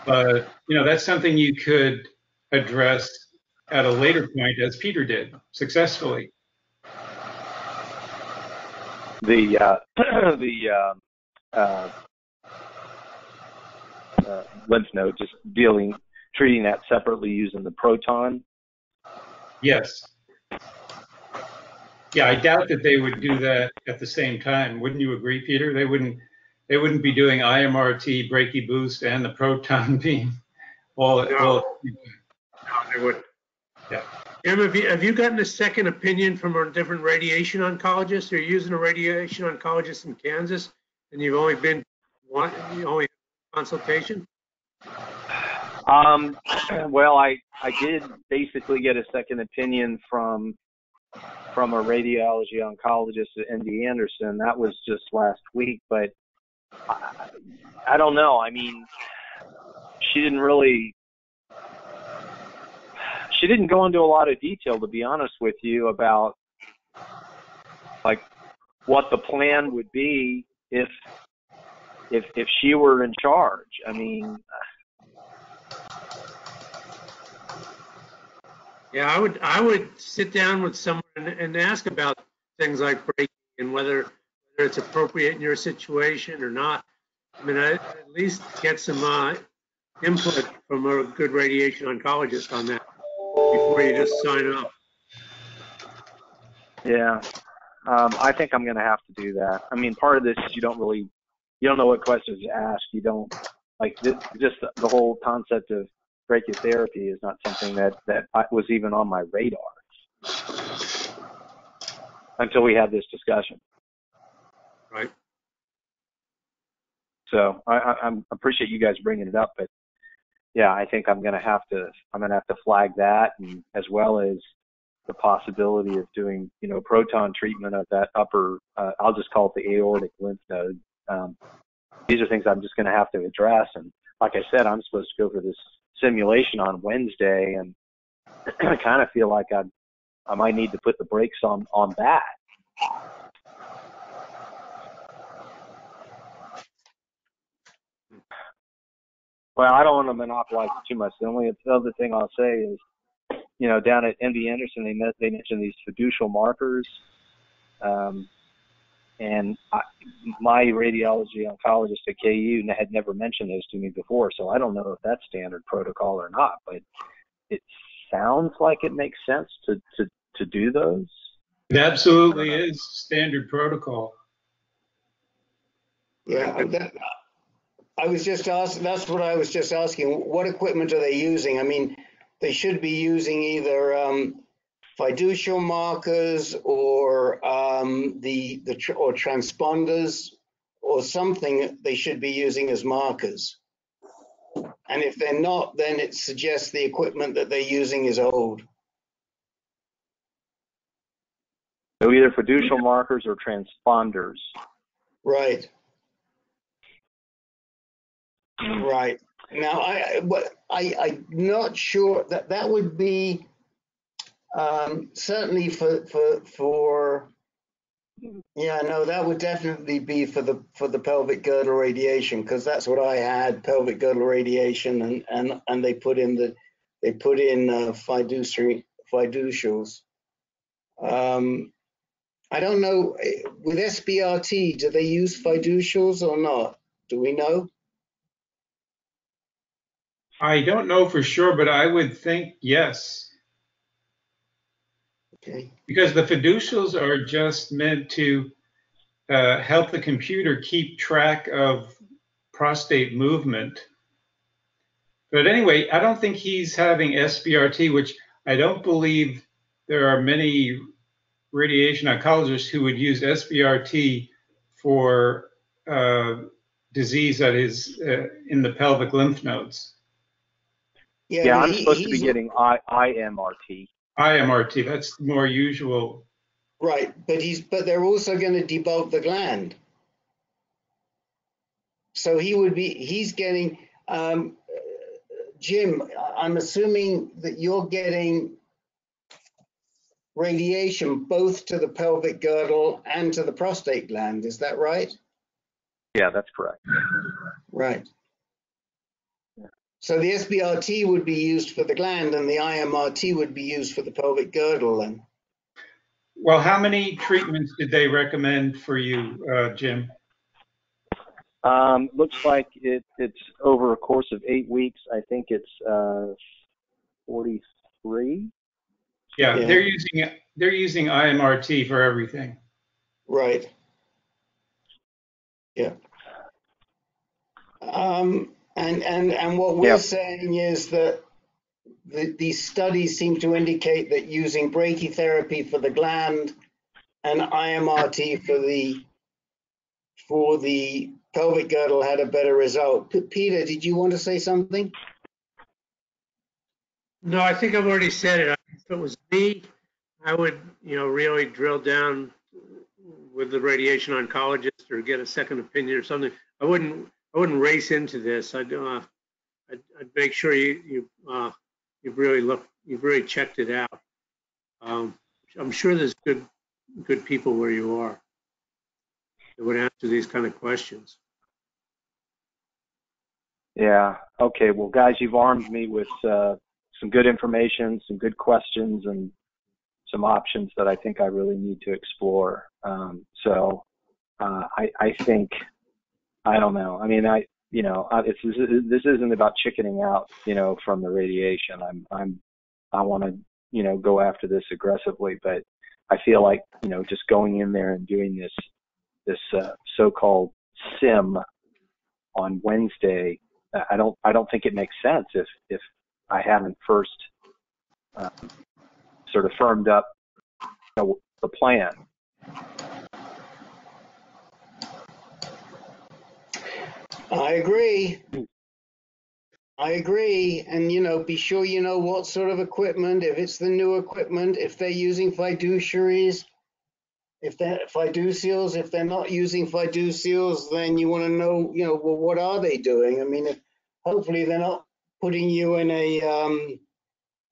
But that's something you could address at a later point, as Peter did successfully. The lymph node, just treating that separately using the proton. Yes. Yeah, I doubt that they would do that at the same time. Wouldn't you agree, Peter? They wouldn't be doing IMRT, brachy boost, and the proton beam. No, they wouldn't. Yeah. Jim, have you gotten a second opinion from a different radiation oncologist? You're using a radiation oncologist in Kansas, and you've only been consultation? Well, I did basically get a second opinion from from a radiology oncologist at MD Anderson. That was just last week, but I don't know. I mean, she didn't go into a lot of detail, to be honest with you, about like what the plan would be if she were in charge. I mean, yeah, I would sit down with someone and ask about things like breaking and whether it's appropriate in your situation or not. I mean, I at least get some input from a good radiation oncologist on that before you just sign up. Yeah, I think I'm going to have to do that. I mean, part of this is you don't know what questions to ask. You don't like just the whole concept of brachytherapy is not something that was even on my radar until we had this discussion. Right. So I appreciate you guys bringing it up, but yeah, I think I'm gonna have to flag that, and as well as the possibility of doing proton treatment of that upper I'll just call it the aortic lymph node. These are things I'm just gonna have to address, and like I said, I'm supposed to go for this simulation on Wednesday, and I kind of feel like I might need to put the brakes on that. Well, I don't want to monopolize it too much. The other thing I'll say is, down at MD Anderson, they mentioned these fiducial markers, and my radiology oncologist at KU had never mentioned those to me before, so I don't know if that's standard protocol or not, but it sounds like it makes sense to do those. It absolutely is standard protocol. Yeah, I was just asking, that's what I was just asking. What equipment are they using? I mean, they should be using either fiducial markers or or transponders or something they should be using as markers. And if they're not, then it suggests the equipment that they're using is old. So either fiducial markers or transponders. Right. Right. Now, I'm not sure that would be certainly for yeah, no, that would definitely be for the pelvic girdle radiation, because that's what I had, pelvic girdle radiation, and they put in fiducials. I don't know, with SBRT, do they use fiducials or not? Do we know? I don't know for sure, but I would think yes. Okay. Because the fiducials are just meant to help the computer keep track of prostate movement. But anyway, I don't think he's having SBRT, which I don't believe there are many radiation oncologists who would use SBRT for disease that is in the pelvic lymph nodes. Yeah, I'm supposed to be getting IMRT. IMRT, that's more usual. Right, but they're also going to debulk the gland. So he's getting, Jim, I'm assuming that you're getting radiation both to the pelvic girdle and to the prostate gland. Is that right? Yeah, that's correct. Right. So the SBRT would be used for the gland and the IMRT would be used for the pelvic girdle then. Well, how many treatments did they recommend for you, Jim? Looks like it's over a course of 8 weeks. I think it's 43. Yeah, they're using IMRT for everything. Right. Yeah. And what we're saying is that these studies seem to indicate that using brachytherapy for the gland and IMRT for the pelvic girdle had a better result. Peter, did you want to say something? No, I think I've already said it. If it was me, I would, really drill down with the radiation oncologist or get a second opinion or something. I wouldn't race into this. I'd make sure you've really checked it out. I'm sure there's good people where you are that would answer these kind of questions. Yeah. Okay. Well, guys, you've armed me with some good information, some good questions, and some options that I think I really need to explore. I think, I don't know. I mean, this isn't about chickening out, from the radiation. I want to, go after this aggressively, but I feel like, just going in there and doing this so-called sim on Wednesday, I don't think it makes sense if I haven't first sort of firmed up the plan. I agree. And, be sure you know what sort of equipment, if it's the new equipment, if they're using fiduciaries, if they're fiducials, if they're not using fiducials, then you want to know, well, what are they doing? I mean, hopefully they're not putting you in a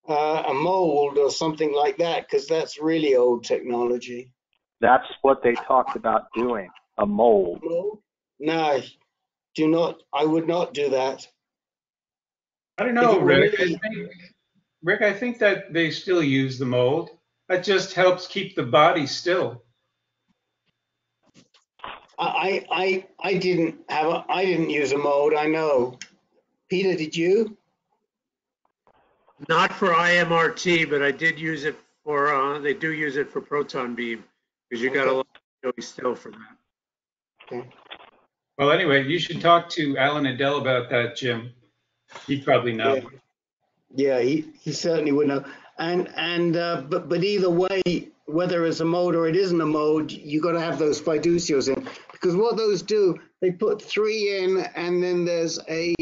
mold or something like that, because that's really old technology. That's what they talked about doing, a mold. No, I would not do that. I don't know, Rick. Rick, I think that they still use the mold. That just helps keep the body still. I didn't use a mold. I know. Peter, did you? Not for IMRT, but I did use it for. They do use it for proton beam because you got a lot of still for that. Okay. Well, anyway, you should talk to Alan Adele about that, Jim. He'd probably know. Yeah, he certainly would know. But either way, whether it's a mode or it isn't a mode, you got to have those fiducials in, because what those do, they put 3 in, and then there's a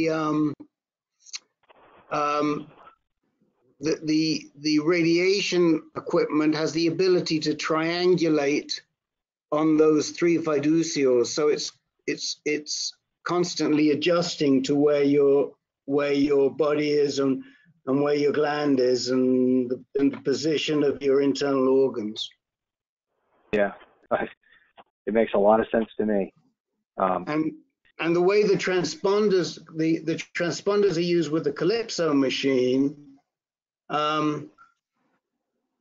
the radiation equipment has the ability to triangulate on those 3 fiducials, so it's constantly adjusting to where your body is and where your gland is and the position of your internal organs. Yeah, it makes a lot of sense to me. And the way the transponders are used with the Calypso machine, and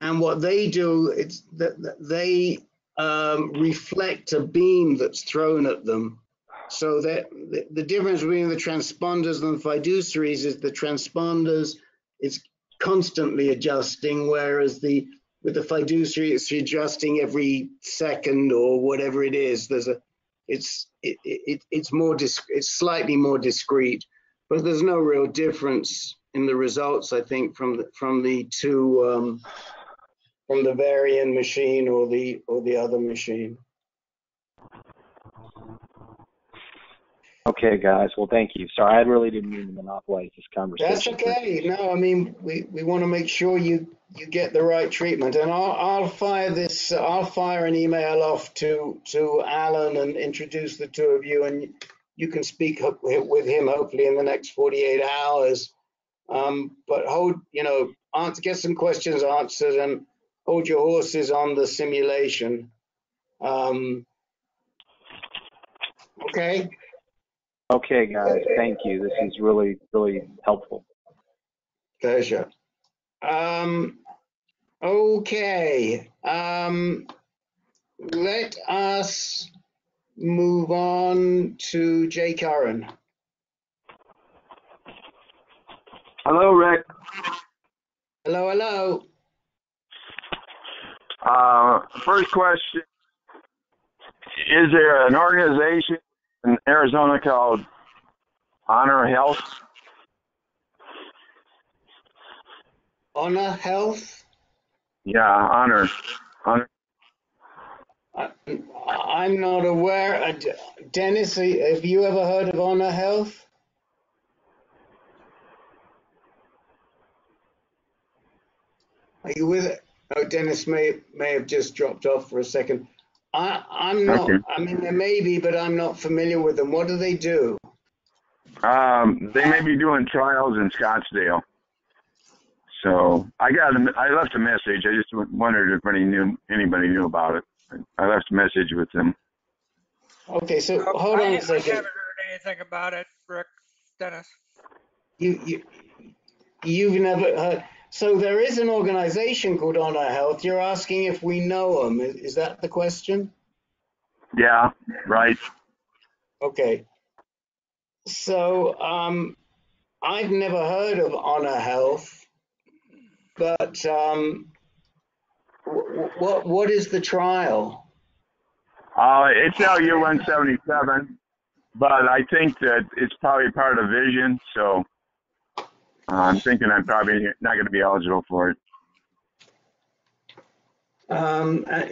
what they do, it's that they reflect a beam that's thrown at them. So that the difference between the transponders and the fiduciaries is the transponders is constantly adjusting, whereas with the fiduciary it's adjusting every second or whatever it is. It's slightly more discrete, but there's no real difference in the results, I think, from the two from the Varian machine or the other machine. Okay, guys. Well, thank you. Sorry, I really didn't mean to monopolize this conversation. That's okay. No, I mean, we want to make sure you get the right treatment, and I'll fire an email off to Alan and introduce the 2 of you, and you can speak with him hopefully in the next 48 hours. But get some questions answered and hold your horses on the simulation. Okay. Okay, guys. Thank you. This is really, really helpful. Pleasure. Okay. Let us move on to Jay Curran. Hello, Rick. Hello. First question. Is there an organization in Arizona called Honor Health? Honor Health? Yeah, Honor. I'm not aware. Dennis, have you ever heard of Honor Health? Are you with it? Oh, Dennis may have just dropped off for a second. I'm not. Okay. I mean, there may be, but I'm not familiar with them. What do they do? They may be doing trials in Scottsdale. So I left a message. I just wondered if anybody knew about it. I left a message with them. Okay, so hold on a I second. haven't heard anything about it, Rick, Dennis. You've never heard. So there is an organization called Honor Health. You're asking if we know them. Is that the question? Yeah, right. Okay. So I've never heard of Honor Health, but what is the trial? It's LU 177, but I think that it's probably part of Vision, so I'm thinking I'm probably not going to be eligible for it.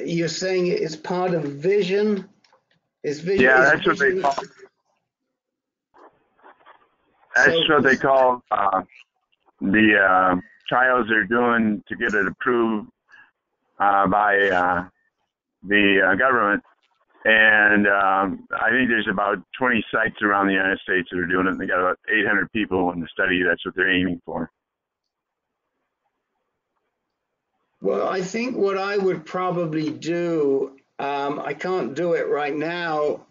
You're saying it's part of Vision? Is Vision? Yeah, is that's what Vision, they call. That's what they call the trials they're doing to get it approved by the government. And I think there's about 20 sites around the United States that are doing it. And they got about 800 people in the study. That's what they're aiming for. Well, I think what I would probably do, I can't do it right now,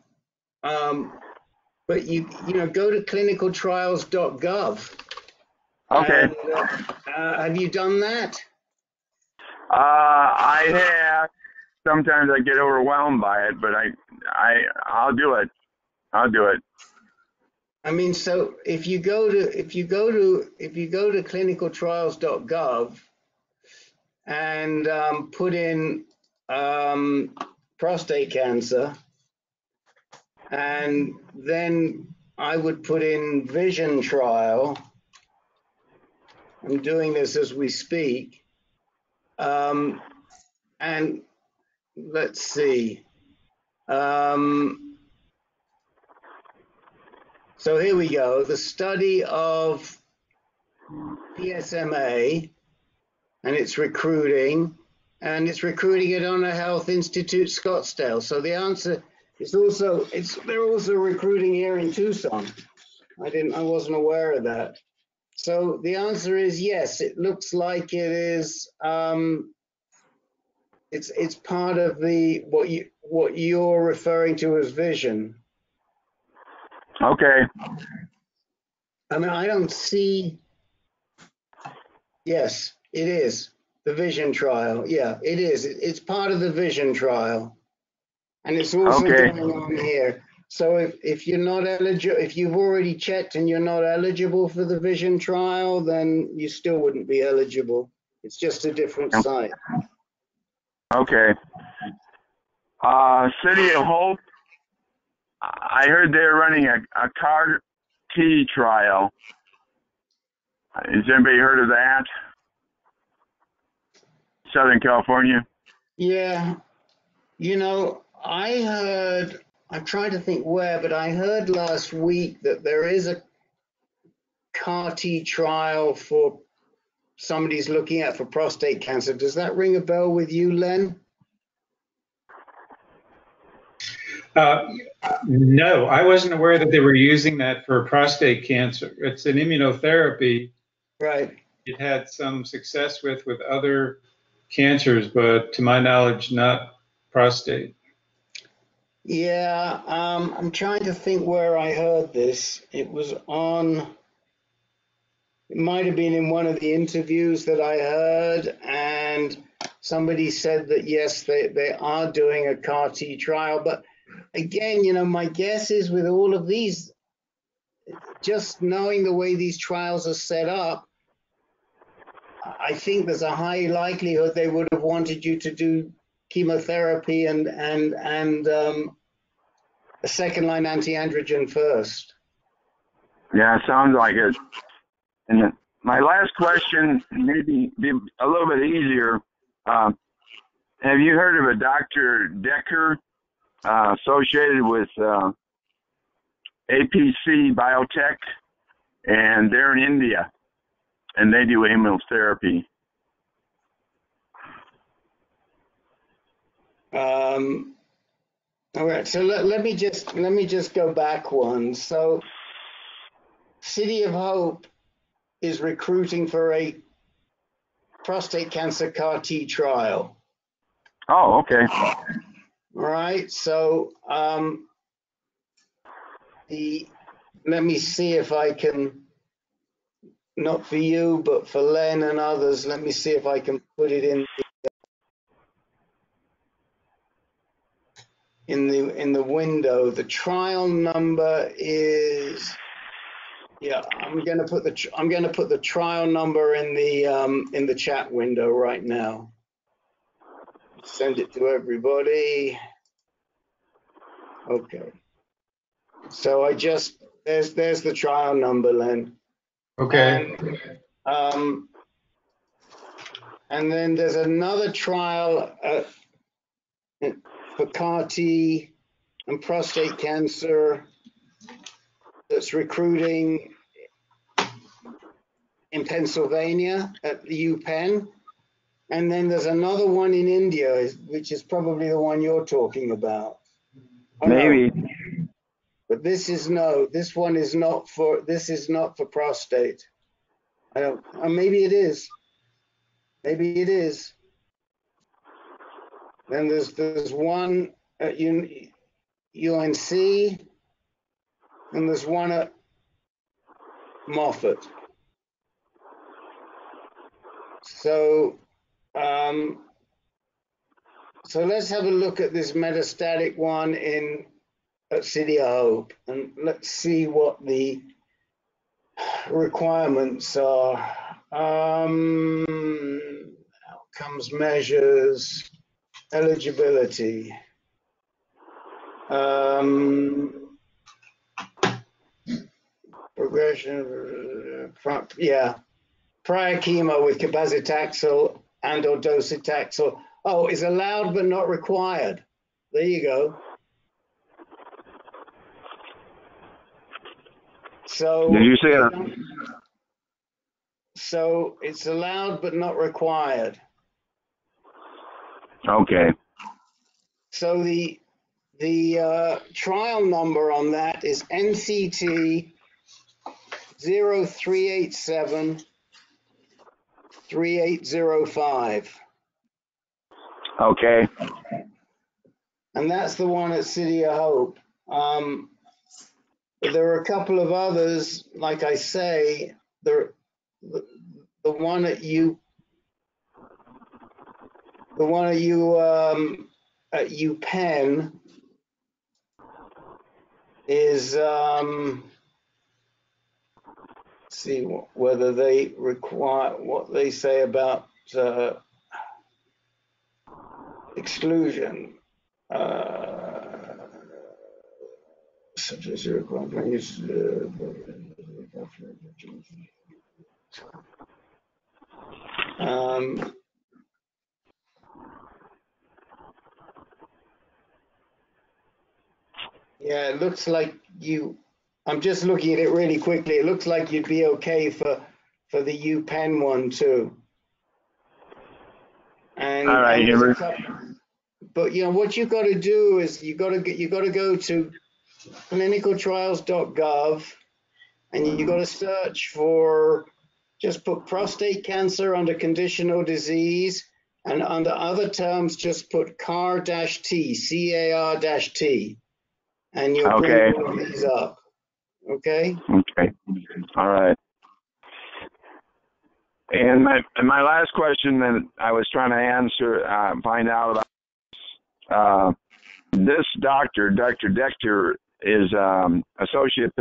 but you go to clinicaltrials.gov. Okay. And, have you done that? I have. Sometimes I get overwhelmed by it, but I'll do it. I'll do it. I mean, so if you go to clinicaltrials.gov and put in prostate cancer, and then I would put in Vision trial. I'm doing this as we speak, and let's see. So here we go. The study of PSMA, and it's recruiting at Honor Health Institute Scottsdale. So the answer is they're also recruiting here in Tucson. I wasn't aware of that. So the answer is yes. It looks like it is. It's part of the what you're referring to as Vision. Okay. I mean, I don't see. Yes, it is the Vision trial. Yeah, it is. It's part of the Vision trial, and it's also going on here. So if you're not eligible, if you've already checked and you're not eligible for the Vision trial, then you still wouldn't be eligible. It's just a different site. Okay. City of Hope. I heard they're running a CAR T trial. Has anybody heard of that? Southern California? Yeah. I'm trying to think where, but I heard last week that there is a CAR T trial for somebody's looking at for prostate cancer. Does that ring a bell with you, Len? No, I wasn't aware that they were using that for prostate cancer. It's an immunotherapy. Right. It had some success with other cancers, but to my knowledge, not prostate. Yeah, I'm trying to think where I heard this. It might have been in one of the interviews that I heard, and somebody said that yes, they are doing a CAR T trial. But again, my guess is with all of these, just knowing the way these trials are set up, I think there's a high likelihood they would have wanted you to do chemotherapy and a second-line anti-androgen first. Yeah, it sounds like it. And my last question, maybe be a little bit easier. Have you heard of a Dr. Decker associated with APC Biotech? And they're in India, and they do immunotherapy. All right, so let me just go back one. So City of Hope is recruiting for a prostate cancer CAR T trial. Oh, okay. All right, so let me see if I can, not for you, but for Len and others, let me see if I can put it in the window. The trial number is, yeah, I'm gonna put the trial number in the chat window right now. Send it to everybody. Okay. So there's the trial number, Len. Okay. And then there's another trial for CAR T and prostate cancer that's recruiting in Pennsylvania at the UPenn. And then there's another one in India, which is probably the one you're talking about. Oh, Maybe. no. But this is not for prostate. I don't, maybe it is. Maybe it is. Then there's one at UNC, and there's one at Moffitt. So, so let's have a look at this metastatic one at City of Hope, and let's see what the requirements are. Outcomes measures, eligibility. Progression, yeah. Prior chemo with cabazitaxel and or docetaxel. Oh, is allowed but not required. There you go. So did you say that? So it's allowed but not required. Okay. So the trial number on that is NCT 0387 3805. Okay. And that's the one at City of Hope. But there are a couple of others, like I say, the one at UPenn is see whether they require what they say about exclusion. Such as yeah, it looks like I'm just looking at it really quickly. It looks like you'd be okay for the UPenn one too. And, all right. but you know what you got to do is you got to go to clinicaltrials.gov and you got to search for, just put prostate cancer under conditional disease, and under other terms just put CAR-T, CAR-T, and you'll bring all of these up. Okay. Okay. All right. And my last question that I was trying to answer, find out about, this doctor, Dr. Decter, is associate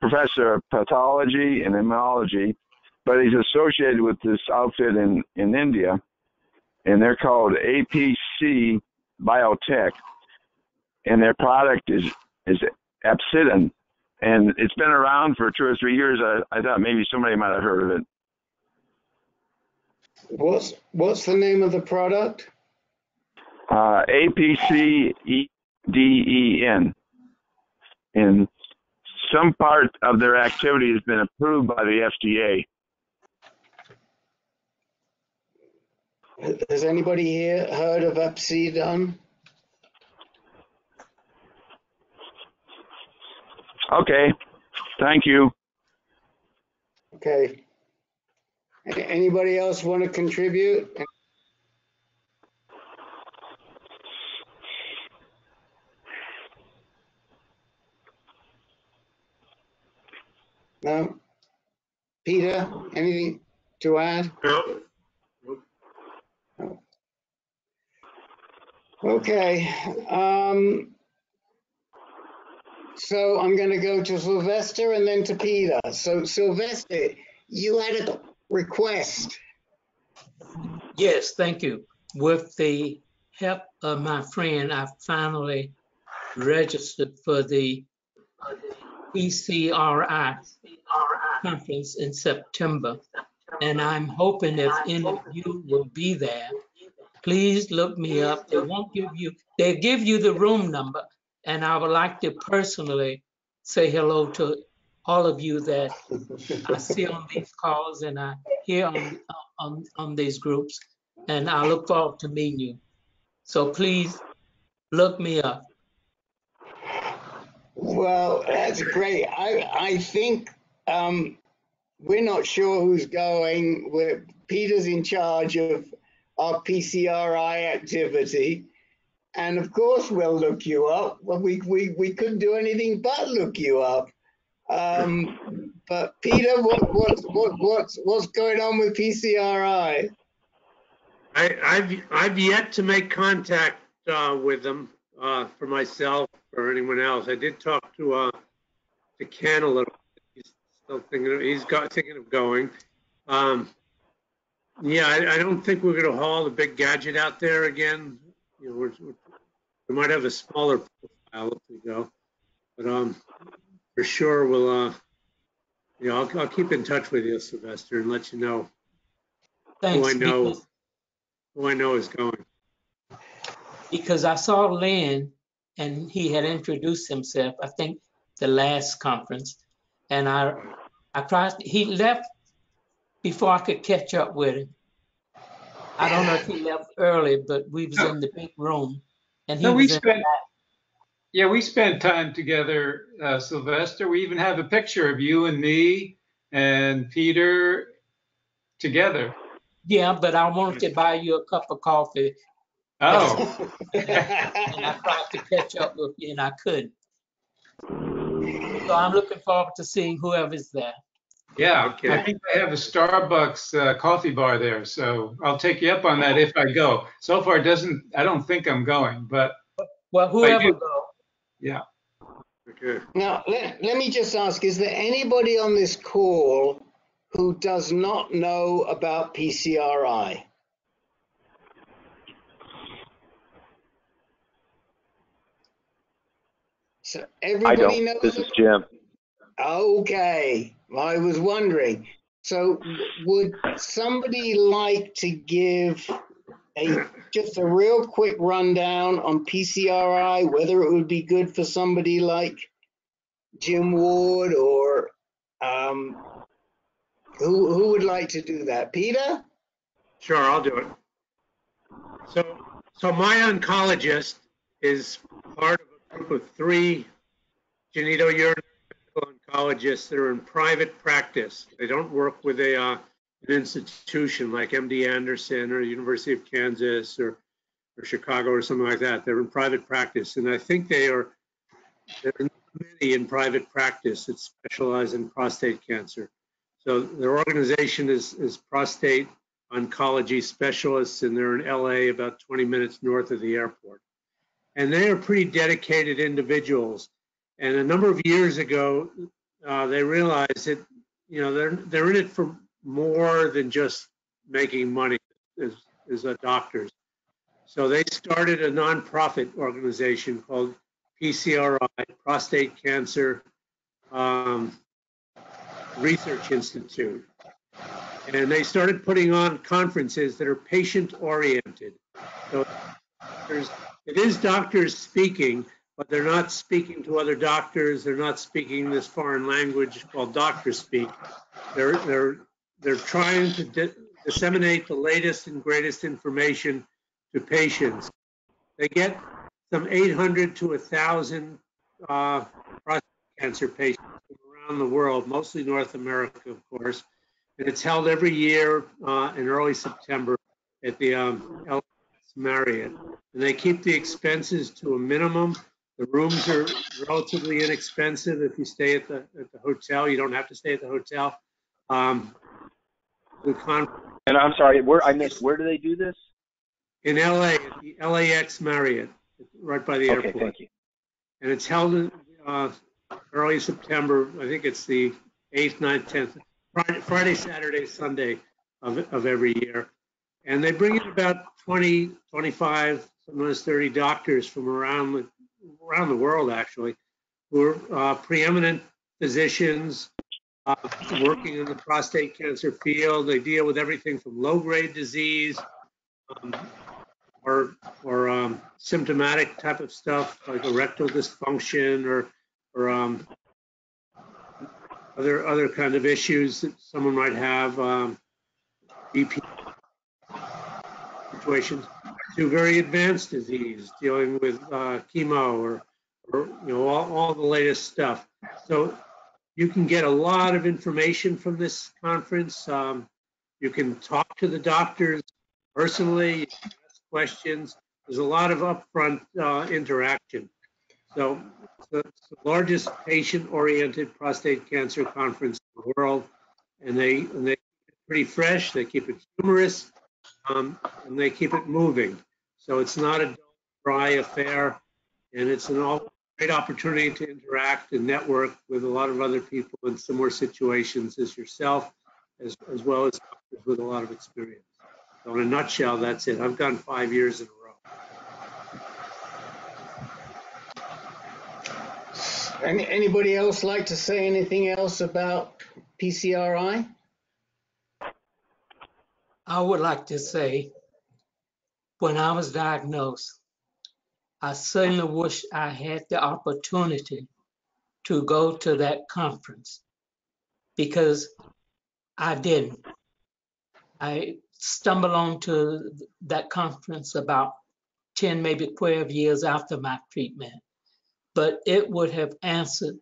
professor of pathology and immunology, but he's associated with this outfit in India, and they're called APC Biotech, and their product is APCEDEN, and it's been around for 2 or 3 years. I thought maybe somebody might have heard of it. What's the name of the product? APCEDEN. And some part of their activity has been approved by the FDA. Has anybody here heard of APCEDEN? Okay. Thank you. Okay. Anybody else want to contribute? No? Peter, anything to add? No. Okay. So I'm going to go to Sylvester and then to Peter. So Sylvester, you had a request. Yes, thank you. With the help of my friend, I finally registered for the PCRI Conference in September. And I'm hoping if any of you will be there, please look me up. They won't give you, they give you the room number. And I would like to personally say hello to all of you that I see on these calls and I hear on these groups. And I look forward to meeting you. So please look me up. Well, that's great. I think we're not sure who's going. Peter's in charge of our PCRI activity. And of course, we'll look you up. Well, we couldn't do anything but look you up. But Peter, what's going on with PCRI? I've yet to make contact with them for myself or anyone else. I did talk to Ken a little bit. He's still thinking of going. Yeah, I don't think we're going to haul the big gadget out there again. You know, we might have a smaller profile if we go, but for sure we'll. You know, I'll keep in touch with you, Sylvester, and let you know Thanks, who I know is going. Because I saw Lynn and he had introduced himself, I think the last conference, and I tried, he left before I could catch up with him. I don't know if he left early, but we was in the big room and he was we spent time together, Sylvester. We even have a picture of you and me and Peter together. Yeah, but I wanted to buy you a cup of coffee. Oh. And I tried to catch up with you and I couldn't. So I'm looking forward to seeing whoever's there. Yeah, okay. I think they have a Starbucks coffee bar there, so I'll take you up on that if I go. So far, I don't think I'm going, but well, whoever goes. Yeah. Okay. Now, let me just ask, is there anybody on this call who does not know about PCRI? So everybody knows. This is Jim. Okay, I was wondering. So would somebody like to give just a real quick rundown on PCRI, whether it would be good for somebody like Jim Ward or who would like to do that? Peter? Sure, I'll do it. So my oncologist is part of a group of 3 genitourinary oncologists that are in private practice. They don't work with an institution like MD Anderson or University of Kansas or Chicago or something like that. They're in private practice, and I think there are many in private practice that specialize in prostate cancer. So their organization is Prostate Oncology Specialists, and they're in LA, about 20 minutes north of the airport. And they are pretty dedicated individuals. And a number of years ago, they realized that, you know, they're in it for more than just making money as doctors. So they started a nonprofit organization called PCRI, Prostate Cancer Research Institute. And they started putting on conferences that are patient-oriented. So it is doctors speaking, but they're not speaking to other doctors. They're not speaking this foreign language called doctor speak. They're trying to disseminate the latest and greatest information to patients. They get some 800 to 1,000 prostate cancer patients from around the world, mostly North America, of course. And it's held every year in early September at the LAX Marriott. And they keep the expenses to a minimum. The rooms are relatively inexpensive if you stay at the hotel. You don't have to stay at the hotel. And I'm sorry, I missed. Where do they do this? In LA, at the LAX Marriott, right by the airport. Okay, thank you. And it's held in early September. I think it's the 8th, 9th, 10th, Friday, Saturday, Sunday of every year. And they bring in about 20, 25, sometimes 30 doctors from around the world, actually, who are preeminent physicians working in the prostate cancer field. They deal with everything from low-grade disease or symptomatic type of stuff like erectile dysfunction or other kind of issues that someone might have, BP situations, to very advanced disease, dealing with chemo or all the latest stuff. So you can get a lot of information from this conference. You can talk to the doctors personally, you can ask questions. There's a lot of upfront interaction. So it's the largest patient-oriented prostate cancer conference in the world, and they keep it pretty fresh. They keep it humorous, and they keep it moving. So it's not a dry affair, and it's an great opportunity to interact and network with a lot of other people in similar situations as yourself, as well as doctors with a lot of experience. So in a nutshell, that's it. I've gone 5 years in a row. Anybody else like to say anything else about PCRI? I would like to say, when I was diagnosed, I certainly wish I had the opportunity to go to that conference, because I didn't. I stumbled onto that conference about 10, maybe 12 years after my treatment, but it would have answered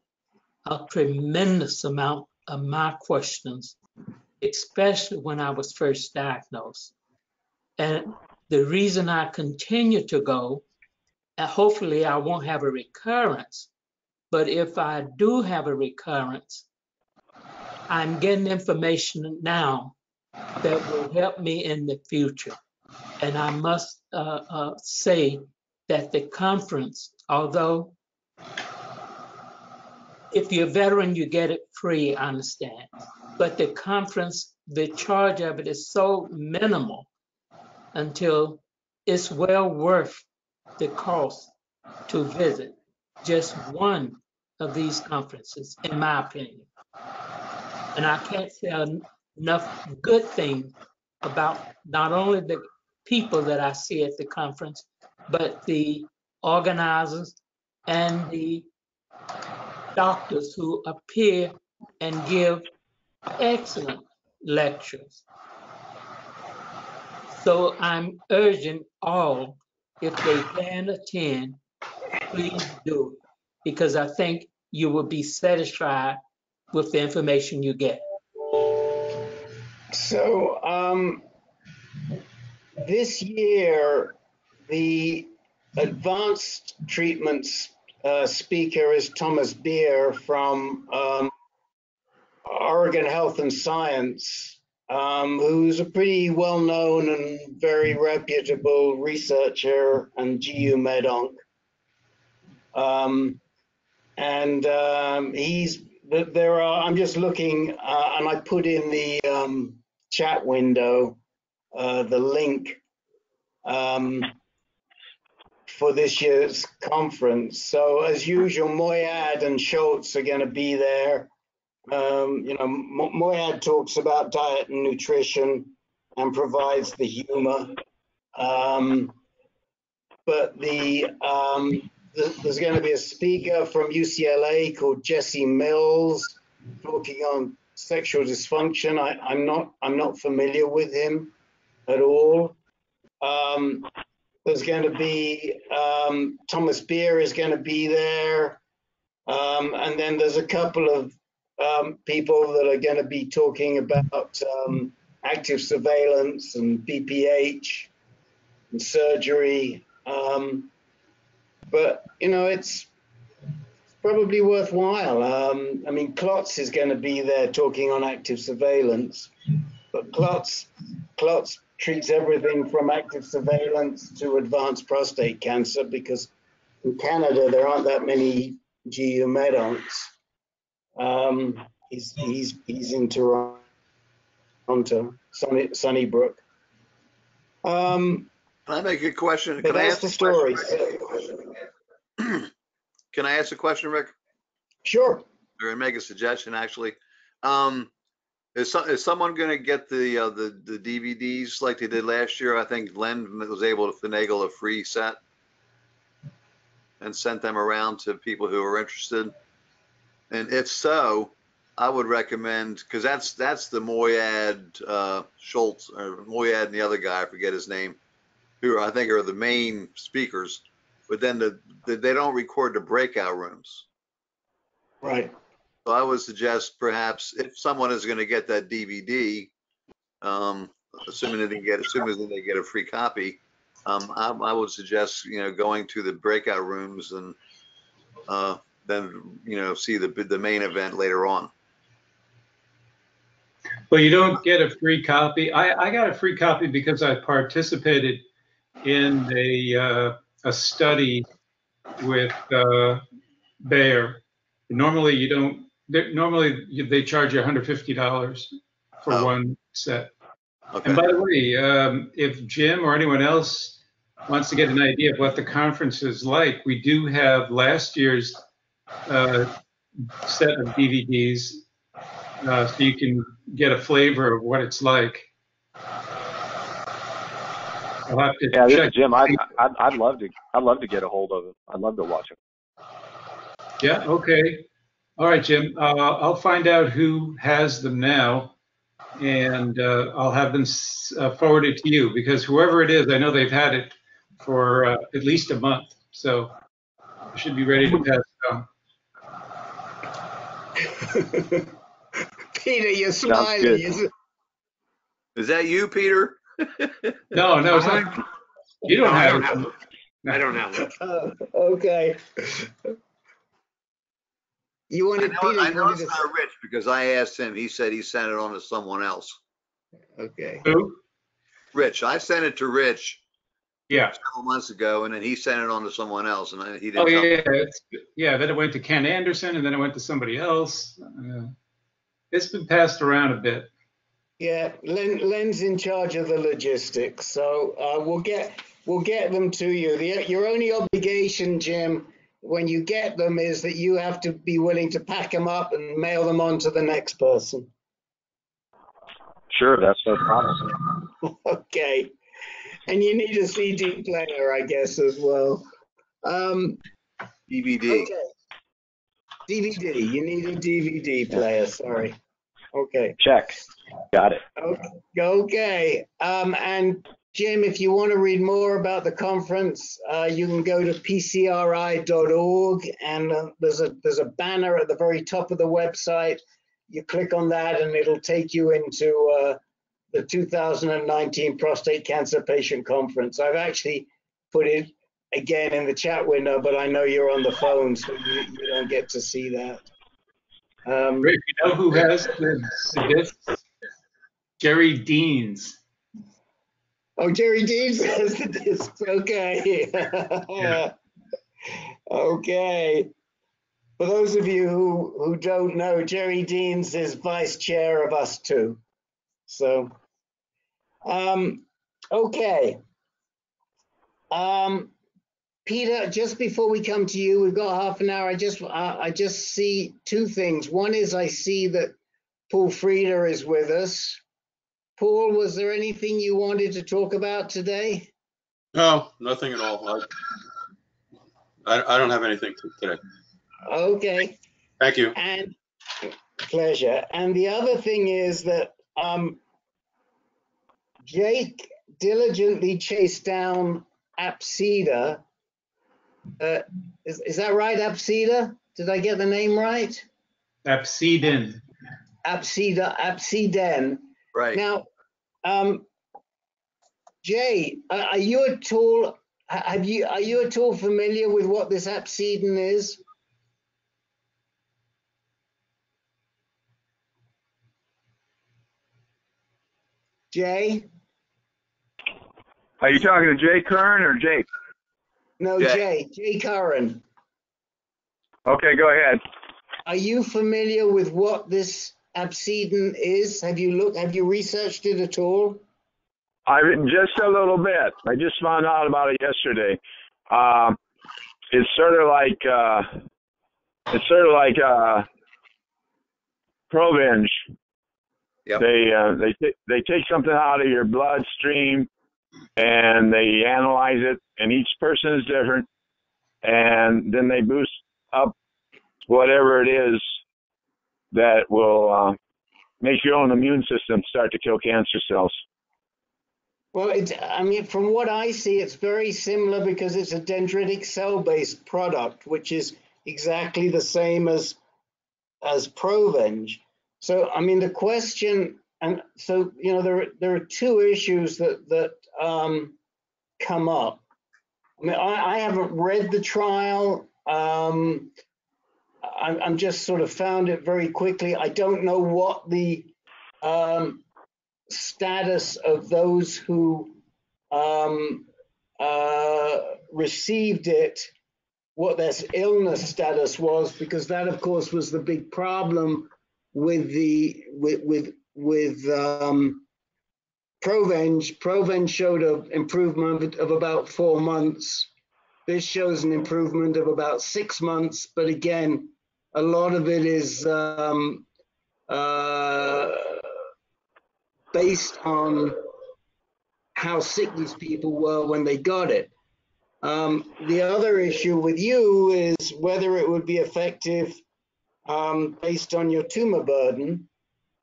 a tremendous amount of my questions, especially when I was first diagnosed. And the reason I continue to go, and hopefully I won't have a recurrence, but if I do have a recurrence, I'm getting information now that will help me in the future. And I must say that the conference, although if you're a veteran, you get it free, I understand. But the conference, the charge of it is so minimal until it's well worth the cost to visit just one of these conferences, in my opinion. And I can't say enough good things about not only the people that I see at the conference, but the organizers and the doctors who appear and give excellent lectures. So I'm urging all, if they can attend, please do it, because I think you will be satisfied with the information you get. So this year, the advanced treatments speaker is Thomas Beer from Oregon Health and Science, who's a pretty well-known and very reputable researcher and GU Med-Onc. I'm just looking, and I put in the chat window the link for this year's conference. So as usual, Moyad and Schultz are going to be there. Moyad talks about diet and nutrition and provides the humor. But there's going to be a speaker from UCLA called Jesse Mills talking on sexual dysfunction. I'm not familiar with him at all. There's going to be Thomas Beer is going to be there, and then there's a couple of people that are going to be talking about active surveillance and BPH and surgery. But it's probably worthwhile. I mean, Klotz is going to be there talking on active surveillance, but Klotz treats everything from active surveillance to advanced prostate cancer, because in Canada there aren't that many GU med-oncs. He's in Toronto, Sunnybrook. Can I make a question? Can I ask the story. Can I ask a question, Rick? Sure. Or make a suggestion, actually. Is someone going to get the DVDs like they did last year? I think Len was able to finagle a free set and sent them around to people who are interested. And if so, I would recommend, because that's the Moyad Schultz, or Moyad and the other guy, I forget his name, who I think are the main speakers. But then they don't record the breakout rooms. Right. So I would suggest perhaps if someone is going to get that DVD, assuming they get a free copy, I would suggest going to the breakout rooms and then see the main event later on. Well, you don't get a free copy. I got a free copy because I participated in a study with Bayer. Normally you don't. Normally they charge you $150 for one set. Okay. And by the way, if Jim or anyone else wants to get an idea of what the conference is like, we do have last year's set of DVDs, so you can get a flavor of what it's like. I'll have to check. This is Jim. I'd love to get a hold of it. I'd love to watch it. Yeah. Okay. All right, Jim. I'll find out who has them now, and I'll have them forwarded to you, because whoever it is, I know they've had it for at least a month, so I should be ready to pass it on. Peter, you're smiling. Is that you, Peter? No, it's not. You don't have it. I don't have it. Okay. You wanted Peter? I know it's not Rich, because I asked him. He said he sent it on to someone else. Okay. Who? Rich. I sent it to Rich. Yeah. Several months ago, and then he sent it on to someone else, and he didn't. Oh yeah, Then it went to Ken Anderson, and then it went to somebody else. It's been passed around a bit. Yeah, Len's in charge of the logistics, so we'll get them to you. Your only obligation, Jim, when you get them, is that you have to be willing to pack them up and mail them on to the next person. Sure, that's no problem. Okay, and you need a CD player, I guess, as well. DVD. Okay. DVD. You need a DVD player. Sorry. Okay. Check. Got it. Okay. And Jim, if you want to read more about the conference, you can go to PCRI.org, and there's a banner at the very top of the website. You click on that, and it'll take you into the 2019 Prostate Cancer Patient Conference. I've actually put it again in the chat window, but I know you're on the phone, so you don't get to see that. Rick, you know who has the disc? Jerry Deans. Oh, Jerry Deans has the discs. Okay. Yeah. Okay. For those of you who don't know, Jerry Deans is vice chair of us too. So, okay. Peter, just before we come to you, we've got half an hour. I just see two things. One is I see that Paul Frieder is with us. Paul, was there anything you wanted to talk about today? No, nothing at all. I don't have anything today. Okay. Thank you. And Pleasure. And the other thing is that Jake diligently chased down APCEDEN. Is that right, APCEDEN? Did I get the name right? APCEDEN. APCEDEN. Right. Now, Jay, are you at all familiar with what this APCEDEN is? Jay? Are you talking to Jay Kern or Jake? No, Jay Curran. Okay, go ahead. Are you familiar with what this APCEDEN is? Have you researched it at all? Just a little bit. I just found out about it yesterday. It's sort of like Provenge. Yep. They take something out of your bloodstream and they analyze it, and each person is different, and then they boost up whatever it is that will make your own immune system start to kill cancer cells. Well, I mean, from what I see, it's very similar because it's a dendritic cell-based product, which is exactly the same as Provenge. So, I mean, the question, and so, you know, there are two issues that come up. I mean, I haven't read the trial. I'm just sort of found it very quickly. I don't know what the status of those who received it, what their illness status was, because that, of course, was the big problem with Provenge. Provenge showed an improvement of about 4 months. This shows an improvement of about 6 months, but again, a lot of it is based on how sick these people were when they got it. The other issue with you is whether it would be effective based on your tumor burden.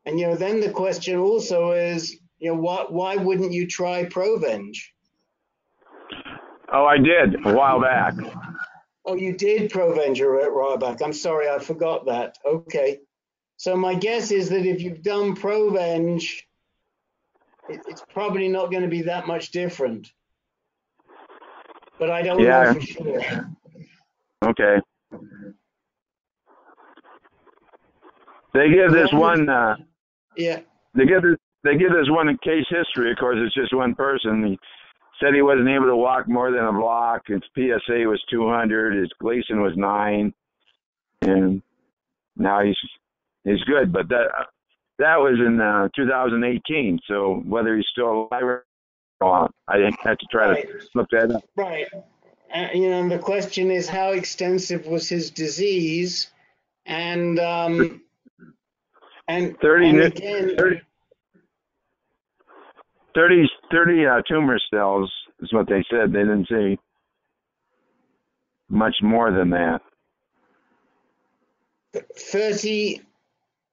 And, you know, then the question also is, you know, why wouldn't you try Provenge? Oh, I did a while back. Oh, you did Provenge a while back. I'm sorry, I forgot that. Okay. So my guess is that if you've done Provenge, it's probably not going to be that much different. But I don't know for sure. Okay. They give this one. Yeah. They give this one case history. Of course, it's just one person. He said he wasn't able to walk more than a block. His PSA was 200. His Gleason was 9, and now he's good. But that was in 2018. So whether he's still alive or not, I have to try to look that up. Right. You know, the question is how extensive was his disease, and 30 tumor cells is what they said. They didn't say much more than that. 30.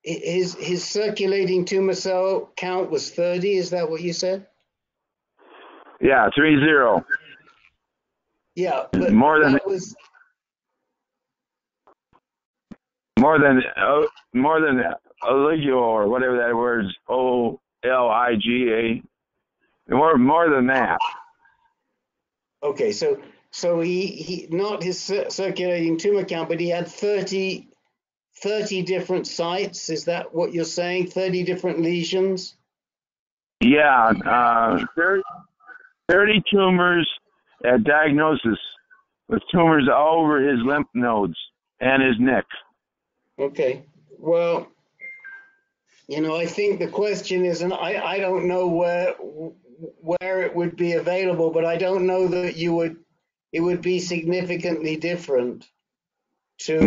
His circulating tumor cell count was 30. Is that what you said? Yeah, 30. Yeah, but more than Oligio or whatever that word's OLIGA. More than that. Okay, so he not his circulating tumor count, but he had 30 different sites. Is that what you're saying? 30 different lesions? Yeah, 30 tumors at diagnosis with tumors all over his lymph nodes and his neck. Okay, well, you know, I think the question is, and I don't know where it would be available, but I don't know that it would be significantly different to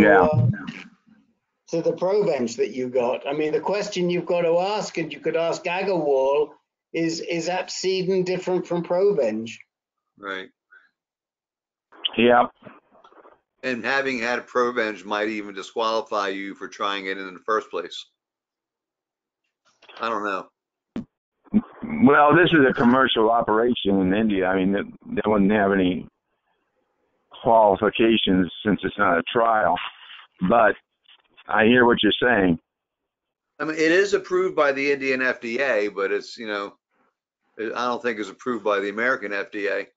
the Provenge that you got. I mean, the question you've got to ask, and you could ask Agarwal, is APCEDEN different from Provenge? Right. Yeah. And having had Provenge might even disqualify you for trying it in the first place. I don't know. Well, this is a commercial operation in India. I mean, they wouldn't have any qualifications since it's not a trial. But I hear what you're saying. I mean, it is approved by the Indian FDA, but it's, I don't think it's approved by the American FDA.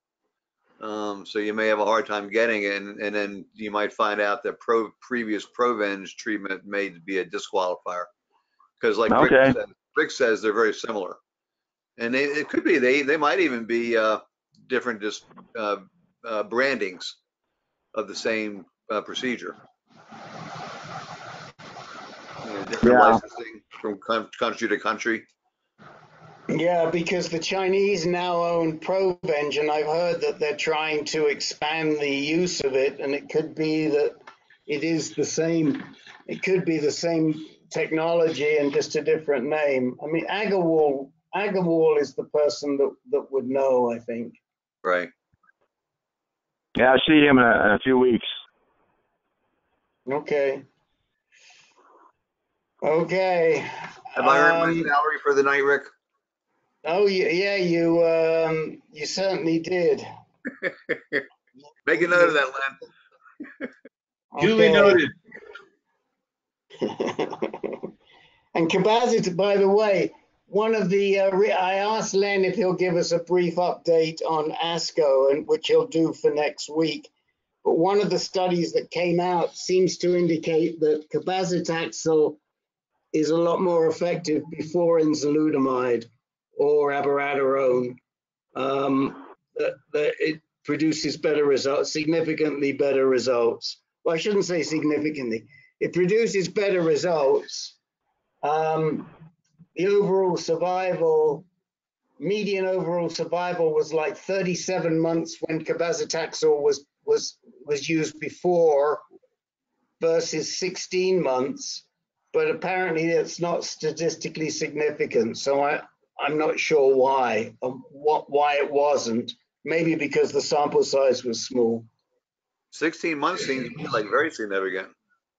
So you may have a hard time getting it, and then you might find out that previous Provenge treatment may be a disqualifier. Because like Rick says, they're very similar. And it could be, they might even be different brandings of the same procedure. Different licensing from country to country. Yeah, because the Chinese now own Provenge, and I've heard that they're trying to expand the use of it, and it could be that it is the same. It could be the same technology and just a different name. I mean, Agarwal is the person that would know, I think. Right. Yeah, I'll see him in a few weeks. Okay. Okay. Have I earned my salary for the night, Rick? Oh yeah, you certainly did. Make a note of that, Len. Duly noted. And Capacitor, by the way, one of the I asked Len if he'll give us a brief update on ASCO, and which he'll do for next week. But one of the studies that came out seems to indicate that cabazitaxel is a lot more effective before enzalutamide or abiraterone. That it produces better results, significantly better results. Well, I shouldn't say significantly. It produces better results. The overall survival, median overall survival was like 37 months when cabazitaxel was used before versus 16 months. But apparently it's not statistically significant. So I'm not sure why it wasn't. Maybe because the sample size was small. 16 months seems to be like very significant.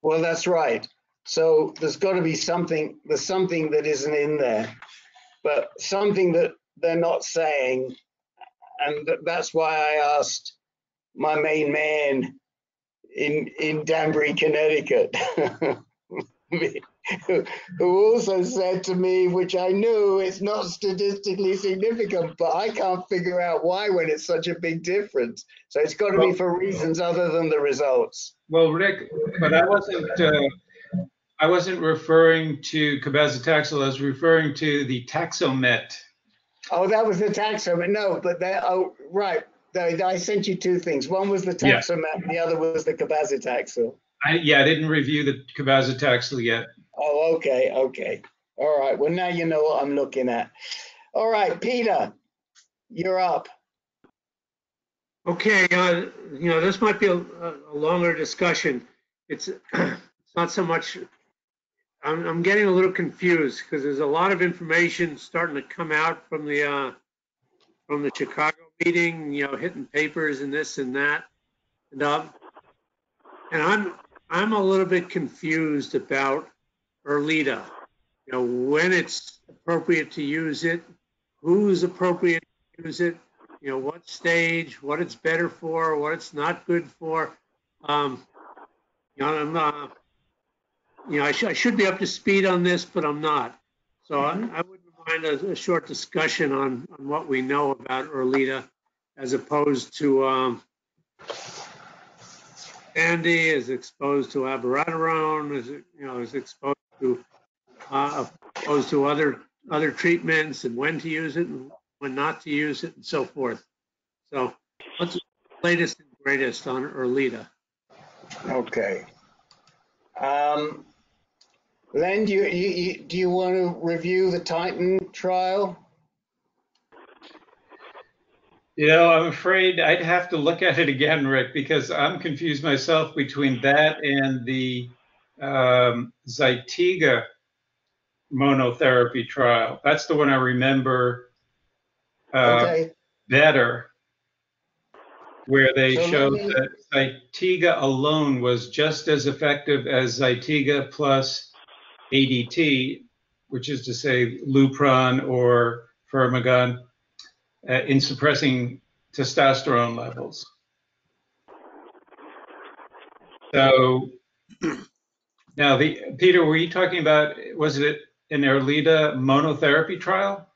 Well, that's right. So there's got to be something, there's something that isn't in there, but something that they're not saying. And that's why I asked my main man in Danbury, Connecticut, who also said to me, which I knew it's not statistically significant, but I can't figure out why when it's such a big difference. So it's got to be for reasons other than the results. Well, Rick, but I wasn't referring to cabazitaxel. I was referring to the Taxomet. Oh, that was the Taxomet. No, but that. Oh, right. I sent you two things. One was the Taxomet, and the other was the cabazitaxel. I didn't review the cabazitaxel yet. Oh, okay. All right. Well, now you know what I'm looking at. All right, Peter, you're up. Okay, this might be a longer discussion. It's not so much. I'm getting a little confused because there's a lot of information starting to come out from the Chicago meeting. Hitting papers and this and that, and I'm a little bit confused about ERLEADA. When it's appropriate to use it, who's appropriate to use it, what stage, what it's better for, what it's not good for. I should be up to speed on this, but I'm not. So I wouldn't mind a short discussion on what we know about ERLEADA as opposed to Andy, is exposed to abiraterone, is exposed to other treatments, and when to use it and when not to use it, and so forth. So what's the latest and greatest on ERLEADA? Okay. Len, do you want to review the Titan trial? I'm afraid I'd have to look at it again, Rick, because I'm confused myself between that and the Zytiga monotherapy trial. That's the one I remember better. where they So showed let me- that Zytiga alone was just as effective as Zytiga plus ADT, which is to say Lupron or Firmagon, in suppressing testosterone levels. So now, Peter, were you talking about, was it an Erlita monotherapy trial?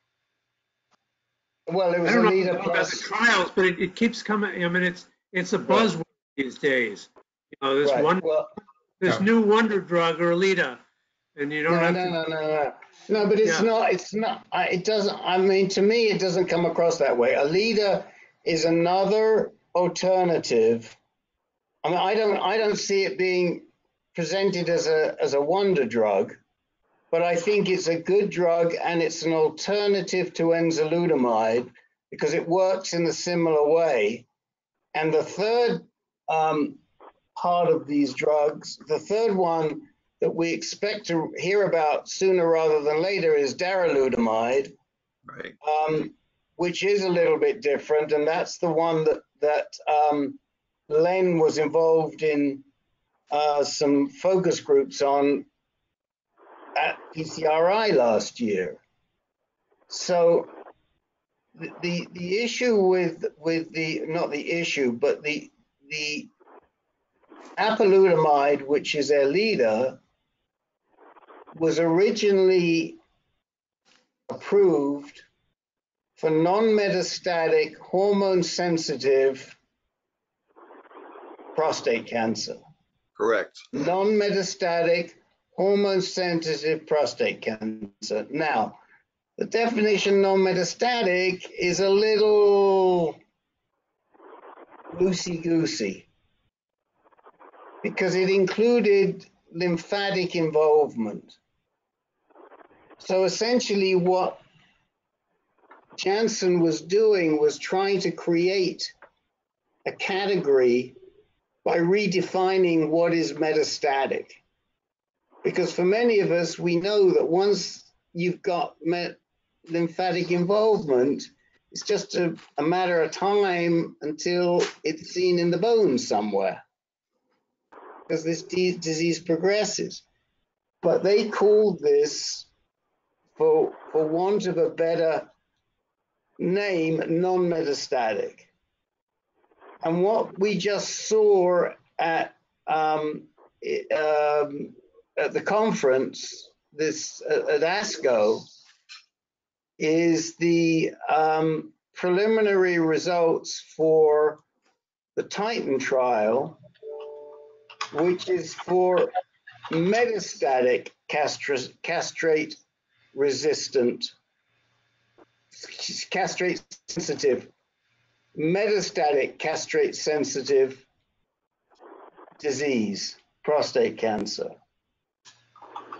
Well, it I was don't know Alida about the plus. trials, but it keeps coming. I mean, it's a buzzword these days. You know, this new wonder drug, Erlita, and you don't have to. No, but it's not. It's not. It doesn't. I mean, to me, it doesn't come across that way. Alida is another alternative. I mean, I don't see it being presented as a wonder drug, but I think it's a good drug and it's an alternative to enzalutamide because it works in a similar way. And the third part of these drugs, the third one that we expect to hear about sooner rather than later is darolutamide, right? Which is a little bit different, and that's the one that Len was involved in some focus groups on at PCRI last year. So the issue with the, not the issue, but the apalutamide, which is Erlita, was originally approved for non-metastatic hormone-sensitive prostate cancer. Correct. Non-metastatic hormone-sensitive prostate cancer. Now, the definition non-metastatic is a little loosey-goosey because it included lymphatic involvement. So essentially what Janssen was doing was trying to create a category by redefining what is metastatic. Because for many of us, we know that once you've got lymphatic involvement, it's just a matter of time until it's seen in the bones somewhere, because this disease progresses. But they called this, for want of a better name, non-metastatic. And what we just saw at the conference, at ASCO, is the preliminary results for the Titan trial, which is for metastatic castrate-sensitive metastatic castrate-sensitive disease, prostate cancer.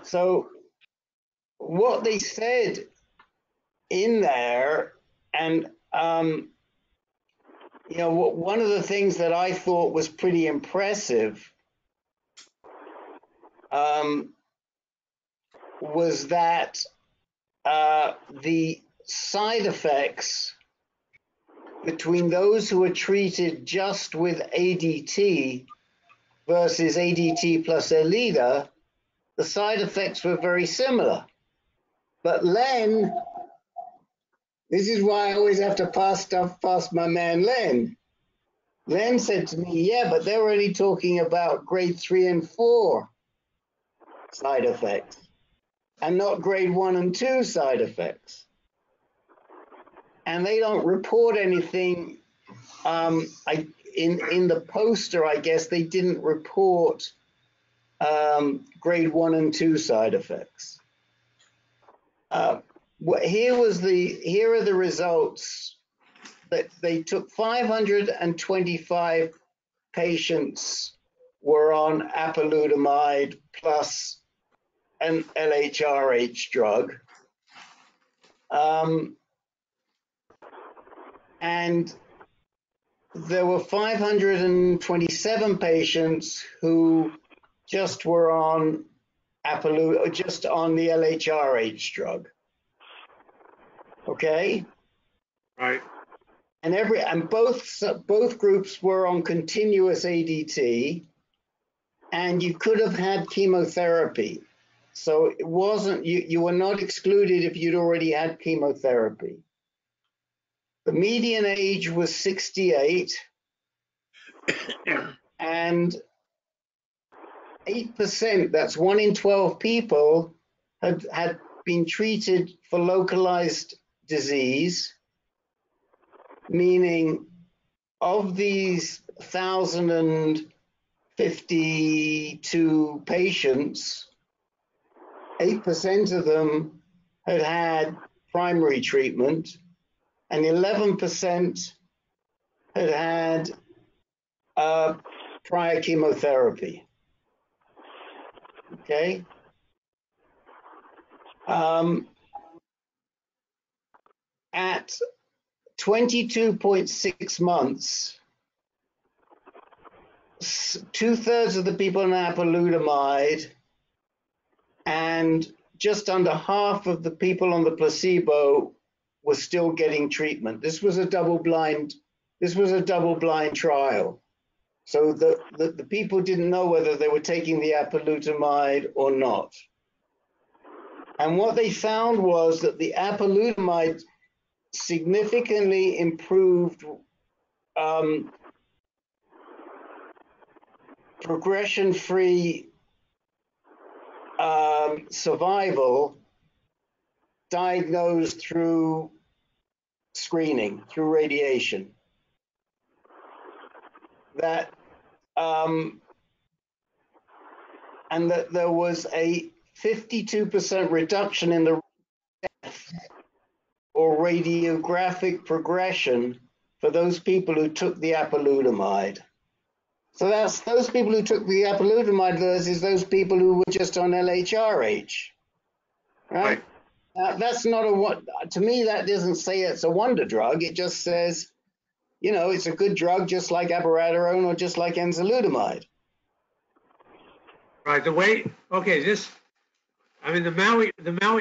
So what they said in there, and you know, one of the things that I thought was pretty impressive was that the side effects between those who were treated just with ADT versus ADT plus Erlita, the side effects were very similar. But Len, this is why I always have to pass stuff past my man Len. Len said to me, yeah, but they're only talking about grade 3 and 4 side effects and not grade 1 and 2 side effects. And they don't report anything. In the poster, I guess they didn't report grade 1 and 2 side effects. Here are the results. That they took 525 patients were on apalutamide plus an LHRH drug. And there were 527 patients who just were on just on the LHRH drug. Okay? Right. and both groups were on continuous ADT, and you could have had chemotherapy. So it wasn't, you were not excluded if you'd already had chemotherapy. The median age was 68, and 8%, that's 1 in 12 people, had been treated for localized disease, meaning of these 1,052 patients, 8% of them had had primary treatment, and 11% had had prior chemotherapy. Okay. At 22.6 months, 2/3 of the people on apalutamide and just under half of the people on the placebo were still getting treatment. This was a double-blind trial. So the people didn't know whether they were taking the apalutamide or not. And what they found was that the apalutamide significantly improved progression-free survival diagnosed through screening, through radiation. That and that there was a 52% reduction in the death or radiographic progression for those people who took the apalutamide. So that's those people who took the apalutamide versus those people who were just on LHRH, right? That's not to me, that doesn't say it's a wonder drug. It just says, you know, it's a good drug just like abiraterone or just like enzalutamide. Right.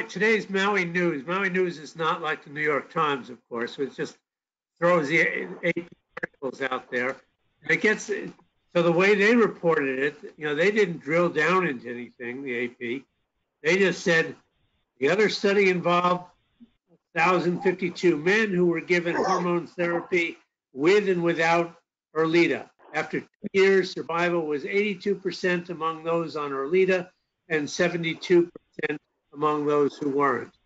Today's Maui News is not like the New York Times, of course. It just throws the AP articles out there. So the way they reported it, you know, they didn't drill down into anything, the AP. They just said the other study involved 1,052 men who were given hormone therapy with and without Erleada. After 2 years, survival was 82% among those on Erleada and 72% among those who weren't.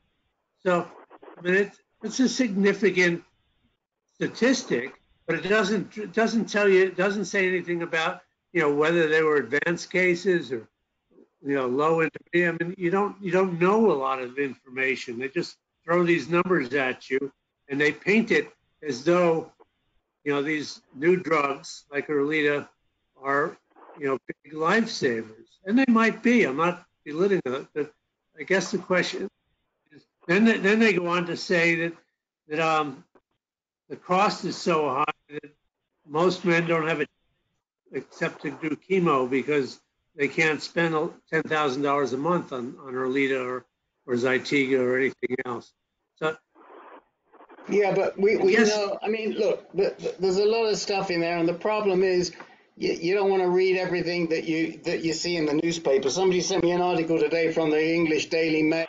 So, I mean, it's a significant statistic, but it doesn't say anything about, you know, whether they were advanced cases or, you know, low intermediate. I mean, you don't know a lot of information. They just throw these numbers at you, and they paint it as though, you know, these new drugs like Erleada are, you know, big lifesavers, and they might be. I'm not belittling it, but I guess the question is, then they go on to say that the cost is so high that most men don't have it except to do chemo because they can't spend $10,000 a month on Erleada or Zytiga or anything else. So. Yeah, but we know, I mean, look, there's a lot of stuff in there, and the problem is you don't want to read everything that you see in the newspaper. Somebody sent me an article today from the English Daily Mail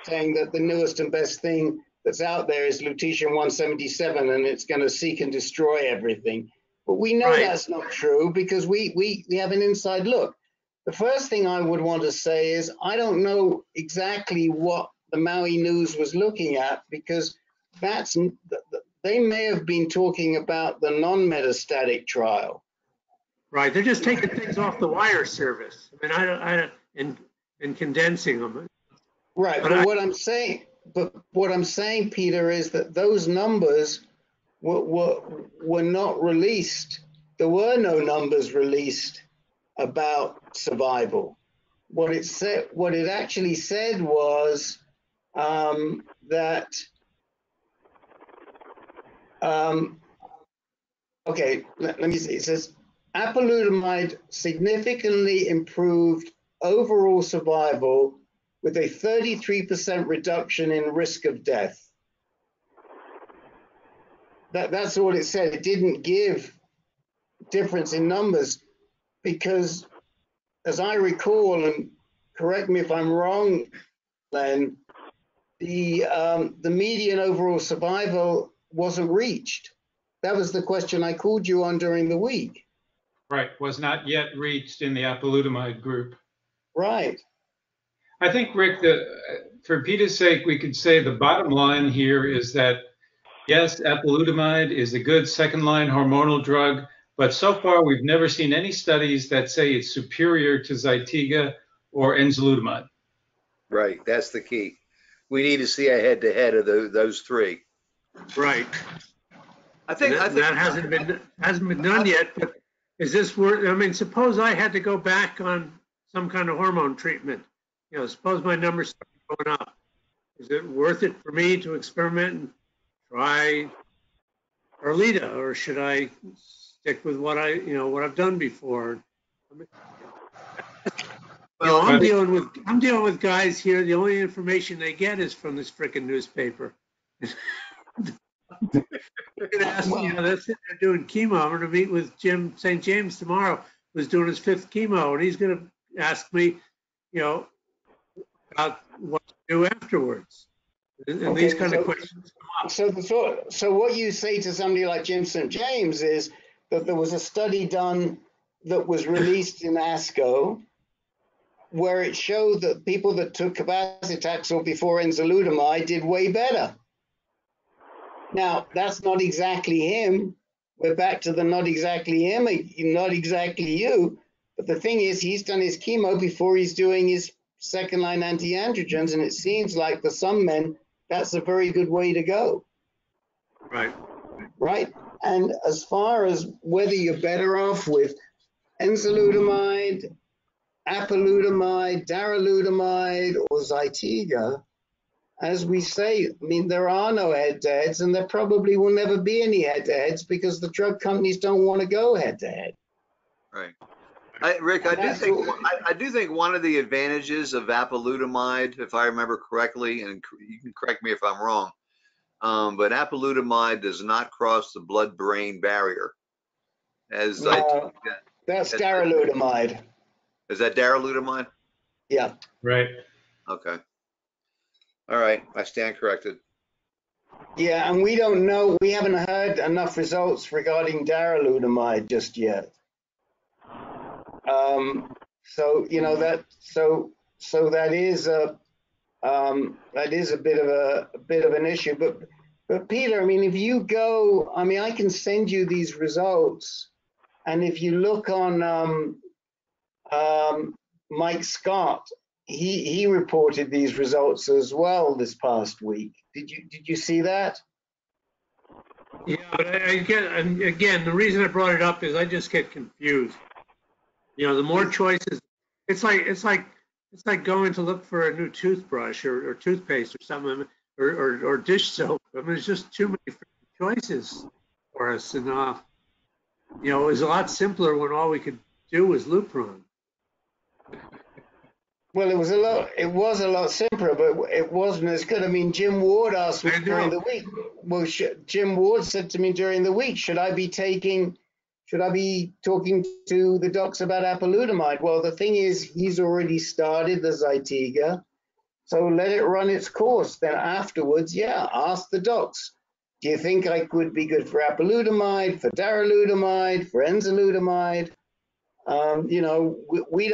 saying that the newest and best thing that's out there is lutetium-177, and it's going to seek and destroy everything. But we know that's not true because we have an inside look. The first thing I would want to say is I don't know exactly what the Maui News was looking at because they may have been talking about the non-metastatic trial. Right, they're just taking things off the wire service. I mean, and condensing them. Right, but what I'm saying, Peter, is that those numbers were not released. There were no numbers released about survival. What it actually said was that. Okay, let me see. It says apalutamide significantly improved overall survival with a 33% reduction in risk of death. That's all it said. It didn't give difference in numbers because, as I recall, and correct me if I'm wrong, Len, the median overall survival wasn't reached. That was the question I called you on during the week. Right, was not yet reached in the apalutamide group. Right. I think, Rick, for Peter's sake, we could say the bottom line here is that, yes, apalutamide is a good second-line hormonal drug, but so far we've never seen any studies that say it's superior to Zytiga or enzalutamide. Right, that's the key. We need to see a head-to-head of those three. Right. I think that hasn't been done yet. But is this worth? I mean, suppose I had to go back on some kind of hormone treatment. You know, suppose my numbers start going up. Is it worth it for me to experiment and try Erlita, or should I stick with what I've done before? I mean, I'm dealing with guys here. The only information they get is from this frickin' newspaper. Ask, they're doing chemo. I'm going to meet with Jim St. James tomorrow, who's doing his 5th chemo, and he's going to ask me, about what to do afterwards. And these kind of questions come up. So what you say to somebody like Jim St. James is that there was a study done that was released in ASCO where it showed that people that took cabazitaxel before enzalutamide did way better. Now, that's not exactly him. We're back to the not exactly him, not exactly you. But the thing is, he's done his chemo before he's doing his second-line anti-androgens, and it seems like for some men, that's a very good way to go. Right. Right? And as far as whether you're better off with enzalutamide, apalutamide, darolutamide, or Zytiga, as we say, I mean, there are no head-to-heads, and there probably will never be any head-to-heads because the drug companies don't want to go head-to-head. Right. Rick, I do think one of the advantages of apalutamide, if I remember correctly, and you can correct me if I'm wrong, but apalutamide does not cross the blood-brain barrier. That's darolutamide. Is that darolutamide? Yeah. Right. Okay. All right, I stand corrected. Yeah, and we don't know, we haven't heard enough results regarding darolutamide just yet. So that is a bit of an issue. But Peter, I mean, if you go, I mean, I can send you these results, and if you look on Mike Scott, he reported these results as well this past week. Did you see that? Yeah, but again, the reason I brought it up is I just get confused. The more choices, it's like going to look for a new toothbrush or toothpaste or something, or dish soap. I mean, there's just too many choices for us, and it was a lot simpler when all we could do was Lupron. Well, it was a lot simpler, but it wasn't as good. I mean, Jim Ward asked me during the week. Well, Jim Ward said to me during the week, should I be talking to the docs about apalutamide? Well, the thing is, he's already started the Zytiga, so let it run its course. Then afterwards, ask the docs. Do you think I could be good for apalutamide, for darolutamide, for enzalutamide? We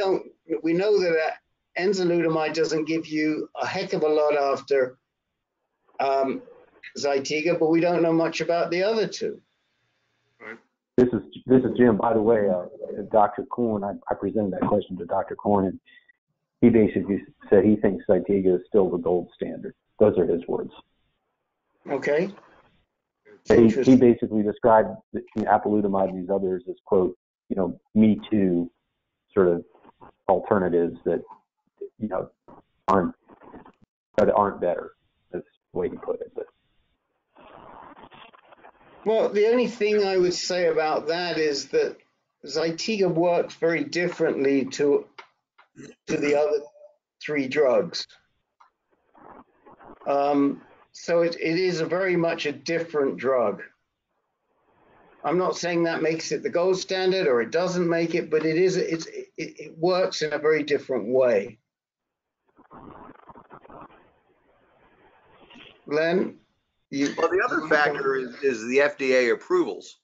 know that enzalutamide doesn't give you a heck of a lot after Zytiga, but we don't know much about the other two. Right. This is Jim. By the way, Dr. Korn, I presented that question to Dr. Korn, and he basically said he thinks Zytiga is still the gold standard. Those are his words. Okay. He basically described apalutamide and these others as, quote, me too sort of alternatives that aren't better. That's the way he put it. But. Well, the only thing I would say about that is that Zytiga works very differently to the other three drugs. So it is very much a different drug. I'm not saying that makes it the gold standard or it doesn't make it, but it works in a very different way. Len? Well, the other factor is the FDA approvals.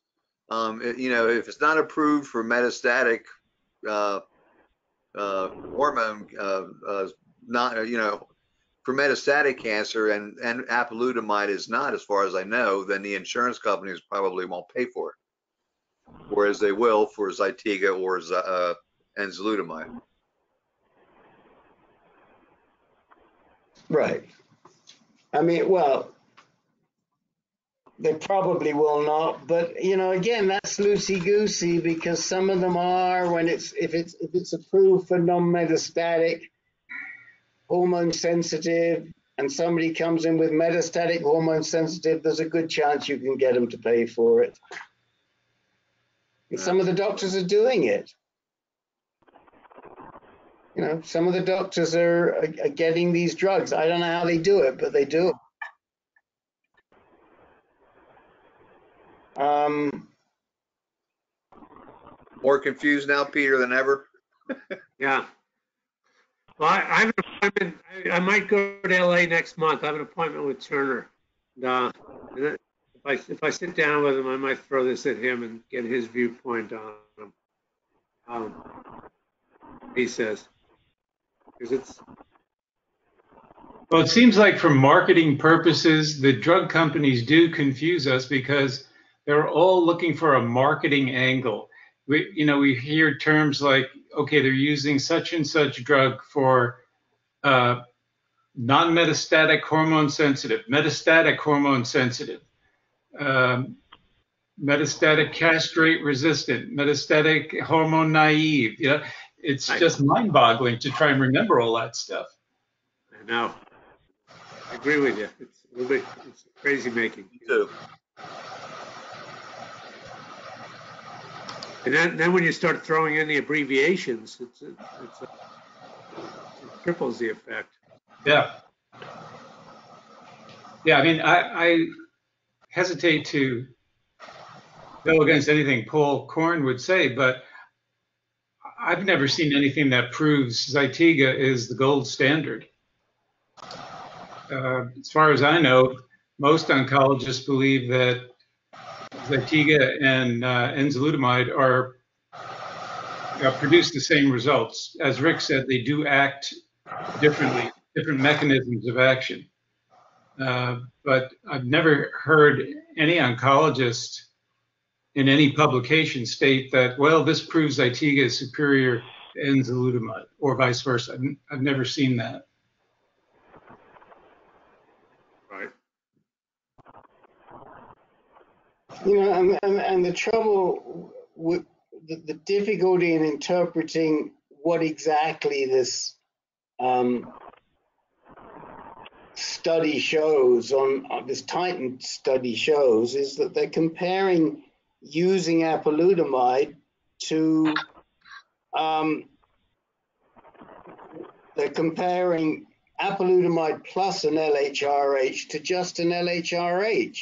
You know, if it's not approved for metastatic hormone, not, you know, for metastatic cancer, and apalutamide is not, as far as I know, then the insurance companies probably won't pay for it, whereas they will for Zytiga or enzalutamide. Right. I mean, well, they probably will not, but you know, again, that's loosey-goosey, because some of them are, when if it's approved for non-metastatic, hormone sensitive, and somebody comes in with metastatic hormone sensitive, there's a good chance you can get them to pay for it. And some of the doctors are doing it. You know, some of the doctors are getting these drugs. I don't know how they do it, but they do. More confused now, Peter, than ever. Yeah. Well, I have an appointment. I might go to LA next month. I have an appointment with Turner. And, if I sit down with him, I might throw this at him and get his viewpoint on him. He says, because it's. Well, it seems like for marketing purposes, the drug companies do confuse us, because they're all looking for a marketing angle. We hear terms like, okay, they're using such and such drug for non-metastatic hormone sensitive, metastatic hormone sensitive, metastatic castrate resistant, metastatic hormone naive. You know, it's just mind-boggling to try and remember all that stuff. I know. I agree with you. It's a little bit, it's crazy making. Me too. And then when you start throwing in the abbreviations, it triples the effect. Yeah. Yeah, I mean, I hesitate to go against anything Paul Korn would say, but I've never seen anything that proves Zytiga is the gold standard. As far as I know, most oncologists believe that Zytiga and enzalutamide produce the same results. As Rick said, they do act differently, different mechanisms of action. But I've never heard any oncologist in any publication state that, well, this proves Zytiga is superior to enzalutamide, or vice versa. I've never seen that. Right. You know, and the trouble with the difficulty in interpreting what exactly this study shows on this Titan study shows is that they're comparing using apalutamide to they're comparing apalutamide plus an LHRH to just an LHRH.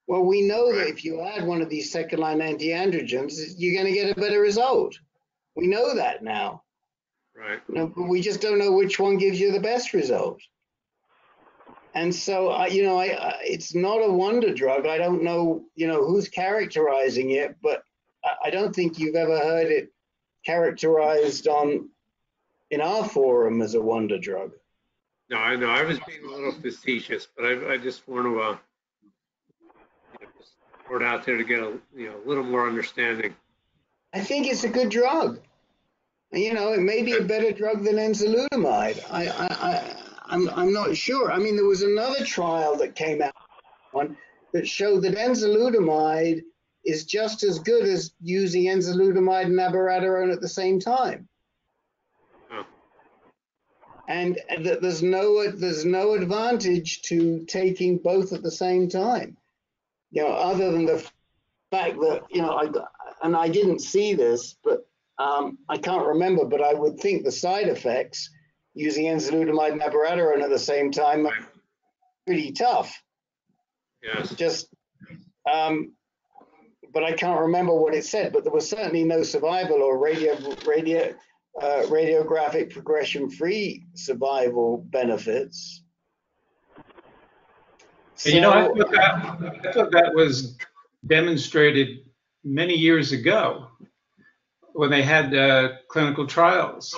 Well, we know that if you add one of these second-line anti-androgens, you're going to get a better result. We know that now. Right. You know, but we just don't know which one gives you the best result. And so, it's not a wonder drug. I don't know, who's characterizing it, but I don't think you've ever heard it characterized in our forum as a wonder drug. No, I know. I was being a little facetious, but I just want to just put it out there to get a little more understanding. I think it's a good drug. It may be a better drug than enzalutamide. I'm not sure. I mean, there was another trial that came out that showed that enzalutamide is just as good as using enzalutamide and abiraterone at the same time. Oh. And that there's no advantage to taking both at the same time. Other than the fact that, I didn't see this, but I can't remember, but I would think the side effects using enzalutamide and abiraterone at the same time are pretty tough. Yes. Just but I can't remember what it said, but there was certainly no survival or radiographic progression-free survival benefits. So, You know, I thought that was demonstrated many years ago when they had clinical trials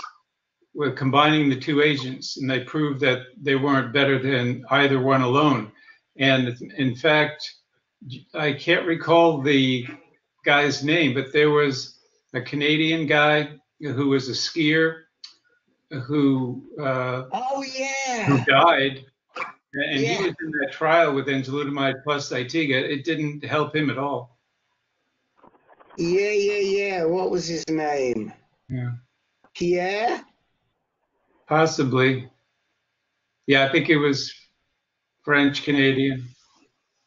with combining the two agents, and they proved that they weren't better than either one alone. And in fact, I can't recall the guy's name, but there was a Canadian guy who was a skier who who died, and he was in that trial with enzalutamide plus Zytiga. It didn't help him at all. Yeah. What was his name? Yeah. Pierre? Possibly. Yeah, I think it was French Canadian.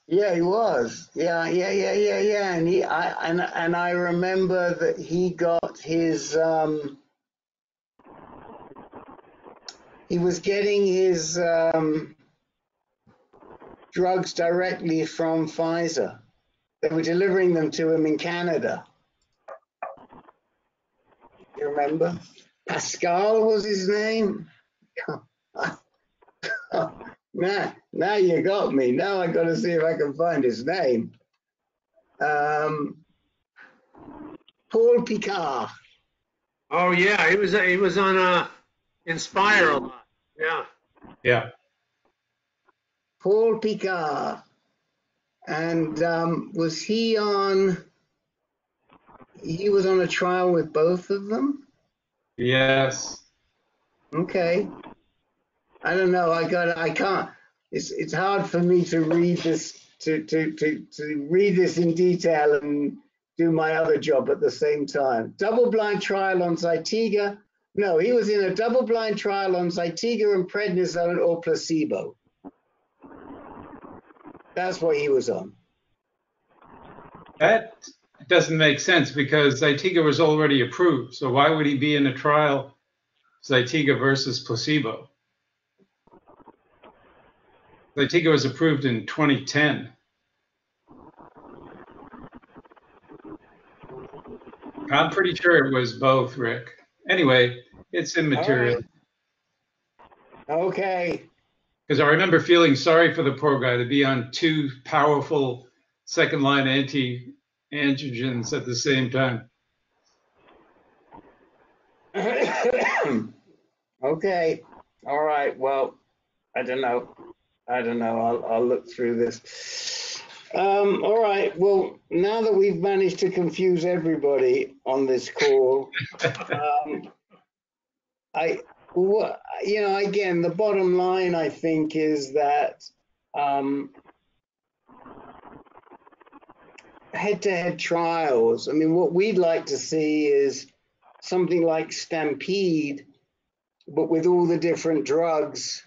Yeah, he was. Yeah. And I remember that he got his he was getting his drugs directly from Pfizer. They were delivering them to him in Canada. You remember? Pascal was his name. Now you got me. Now I got to see if I can find his name. Paul Picard. Oh yeah, he was on Inspire a lot. Yeah. Yeah. Paul Picard. And was he on? He was on a trial with both of them. Yes. Okay. I don't know. I can't. It's hard for me to read this to read this in detail and do my other job at the same time. Double-blind trial on Zytiga. No, he was in a double-blind trial on Zytiga and prednisone or placebo. That's what he was on. That doesn't make sense because Zytiga was already approved. So why would he be in a trial, Zytiga versus placebo? Zytiga was approved in 2010. I'm pretty sure it was both, Rick. Anyway, it's immaterial. Right. Okay. Because I remember feeling sorry for the poor guy to be on two powerful second-line anti-androgens at the same time. Okay. All right. Well, I don't know. I'll look through this. All right. Well, now that we've managed to confuse everybody on this call, again, the bottom line, I think, is that head-to-head trials. I mean, what we'd like to see is something like Stampede, but with all the different drugs,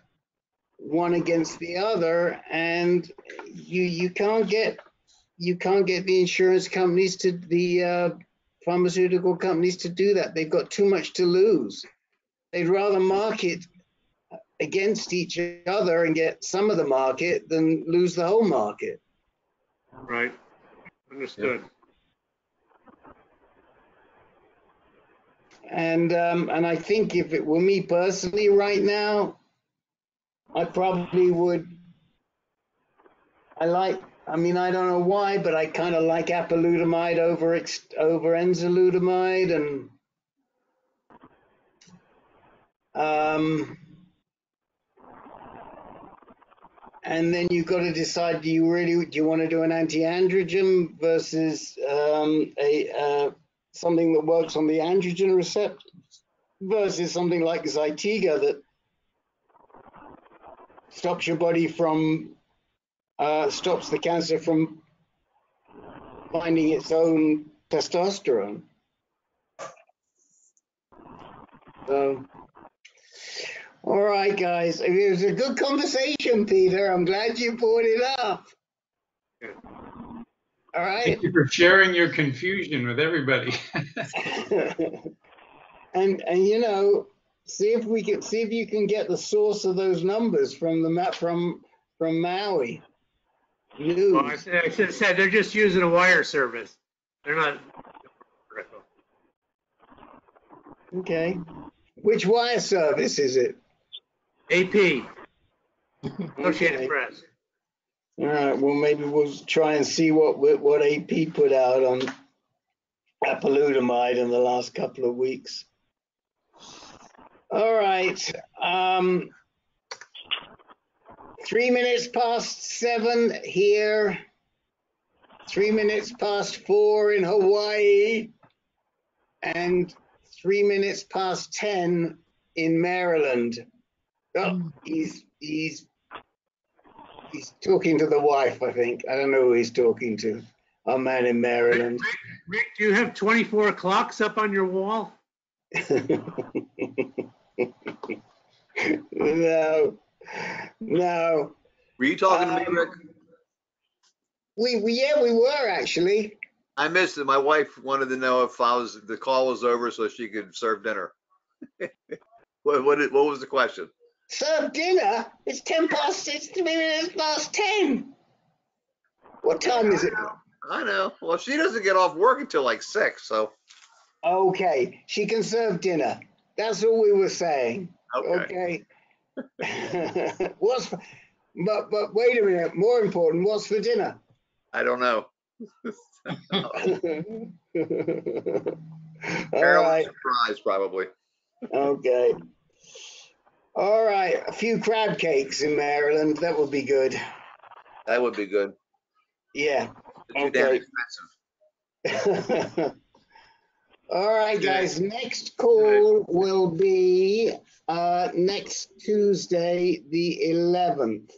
one against the other, and you can't get the insurance companies to the pharmaceutical companies to do that. They've got too much to lose. They'd rather market against each other and get some of the market than lose the whole market. Right. Understood. And I think if it were me personally right now, I probably would. I don't know why, but I kind of like apalutamide over enzalutamide, and then you've got to decide: do you want to do an anti-androgen versus something that works on the androgen receptor versus something like Zytiga that stops the cancer from finding its own testosterone. So, all right, guys. It was a good conversation, Peter. I'm glad you brought it up. All right. Thank you for sharing your confusion with everybody. and see if you can get the source of those numbers from Maui. Well, I should have said they're just using a wire service. They're not. Okay. Which wire service is it? AP. Associated Okay. Press. All right. Well, maybe we'll try and see what AP put out on apalutamide in the last couple of weeks. All right. 3 minutes past 7 here. 3 minutes past 4 in Hawaii. And 3 minutes past 10 in Maryland. Oh, he's talking to the wife, I think. I don't know who he's talking to. Our man in Maryland. Rick, do you have 24 clocks up on your wall? No. Were you talking to me, Rick? We were actually. I missed it. My wife wanted to know if the call was over so she could serve dinner. What was the question? Serve dinner? It's 3 minutes past 10. What time is it? I know. Well, she doesn't get off work until like 6, so. Okay, she can serve dinner. That's all we were saying. Okay. But wait a minute. More important, what's for dinner? I don't know. All right. Surprise, probably. Okay. All right. A few crab cakes in Maryland. That would be good. That would be good. Yeah. Too damn expensive. All right, guys. Next call will be next Tuesday, the 11th.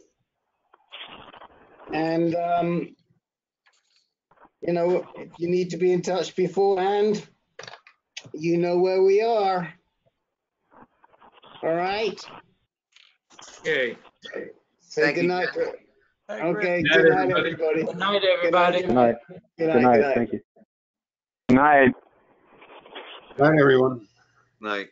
And, you know, if you need to be in touch beforehand, you know where we are. All right. Okay. Say good night. Okay. Good night, everybody. Good night, everybody. Good night. Good night. Thank you. Good night. Bye, everyone. Night.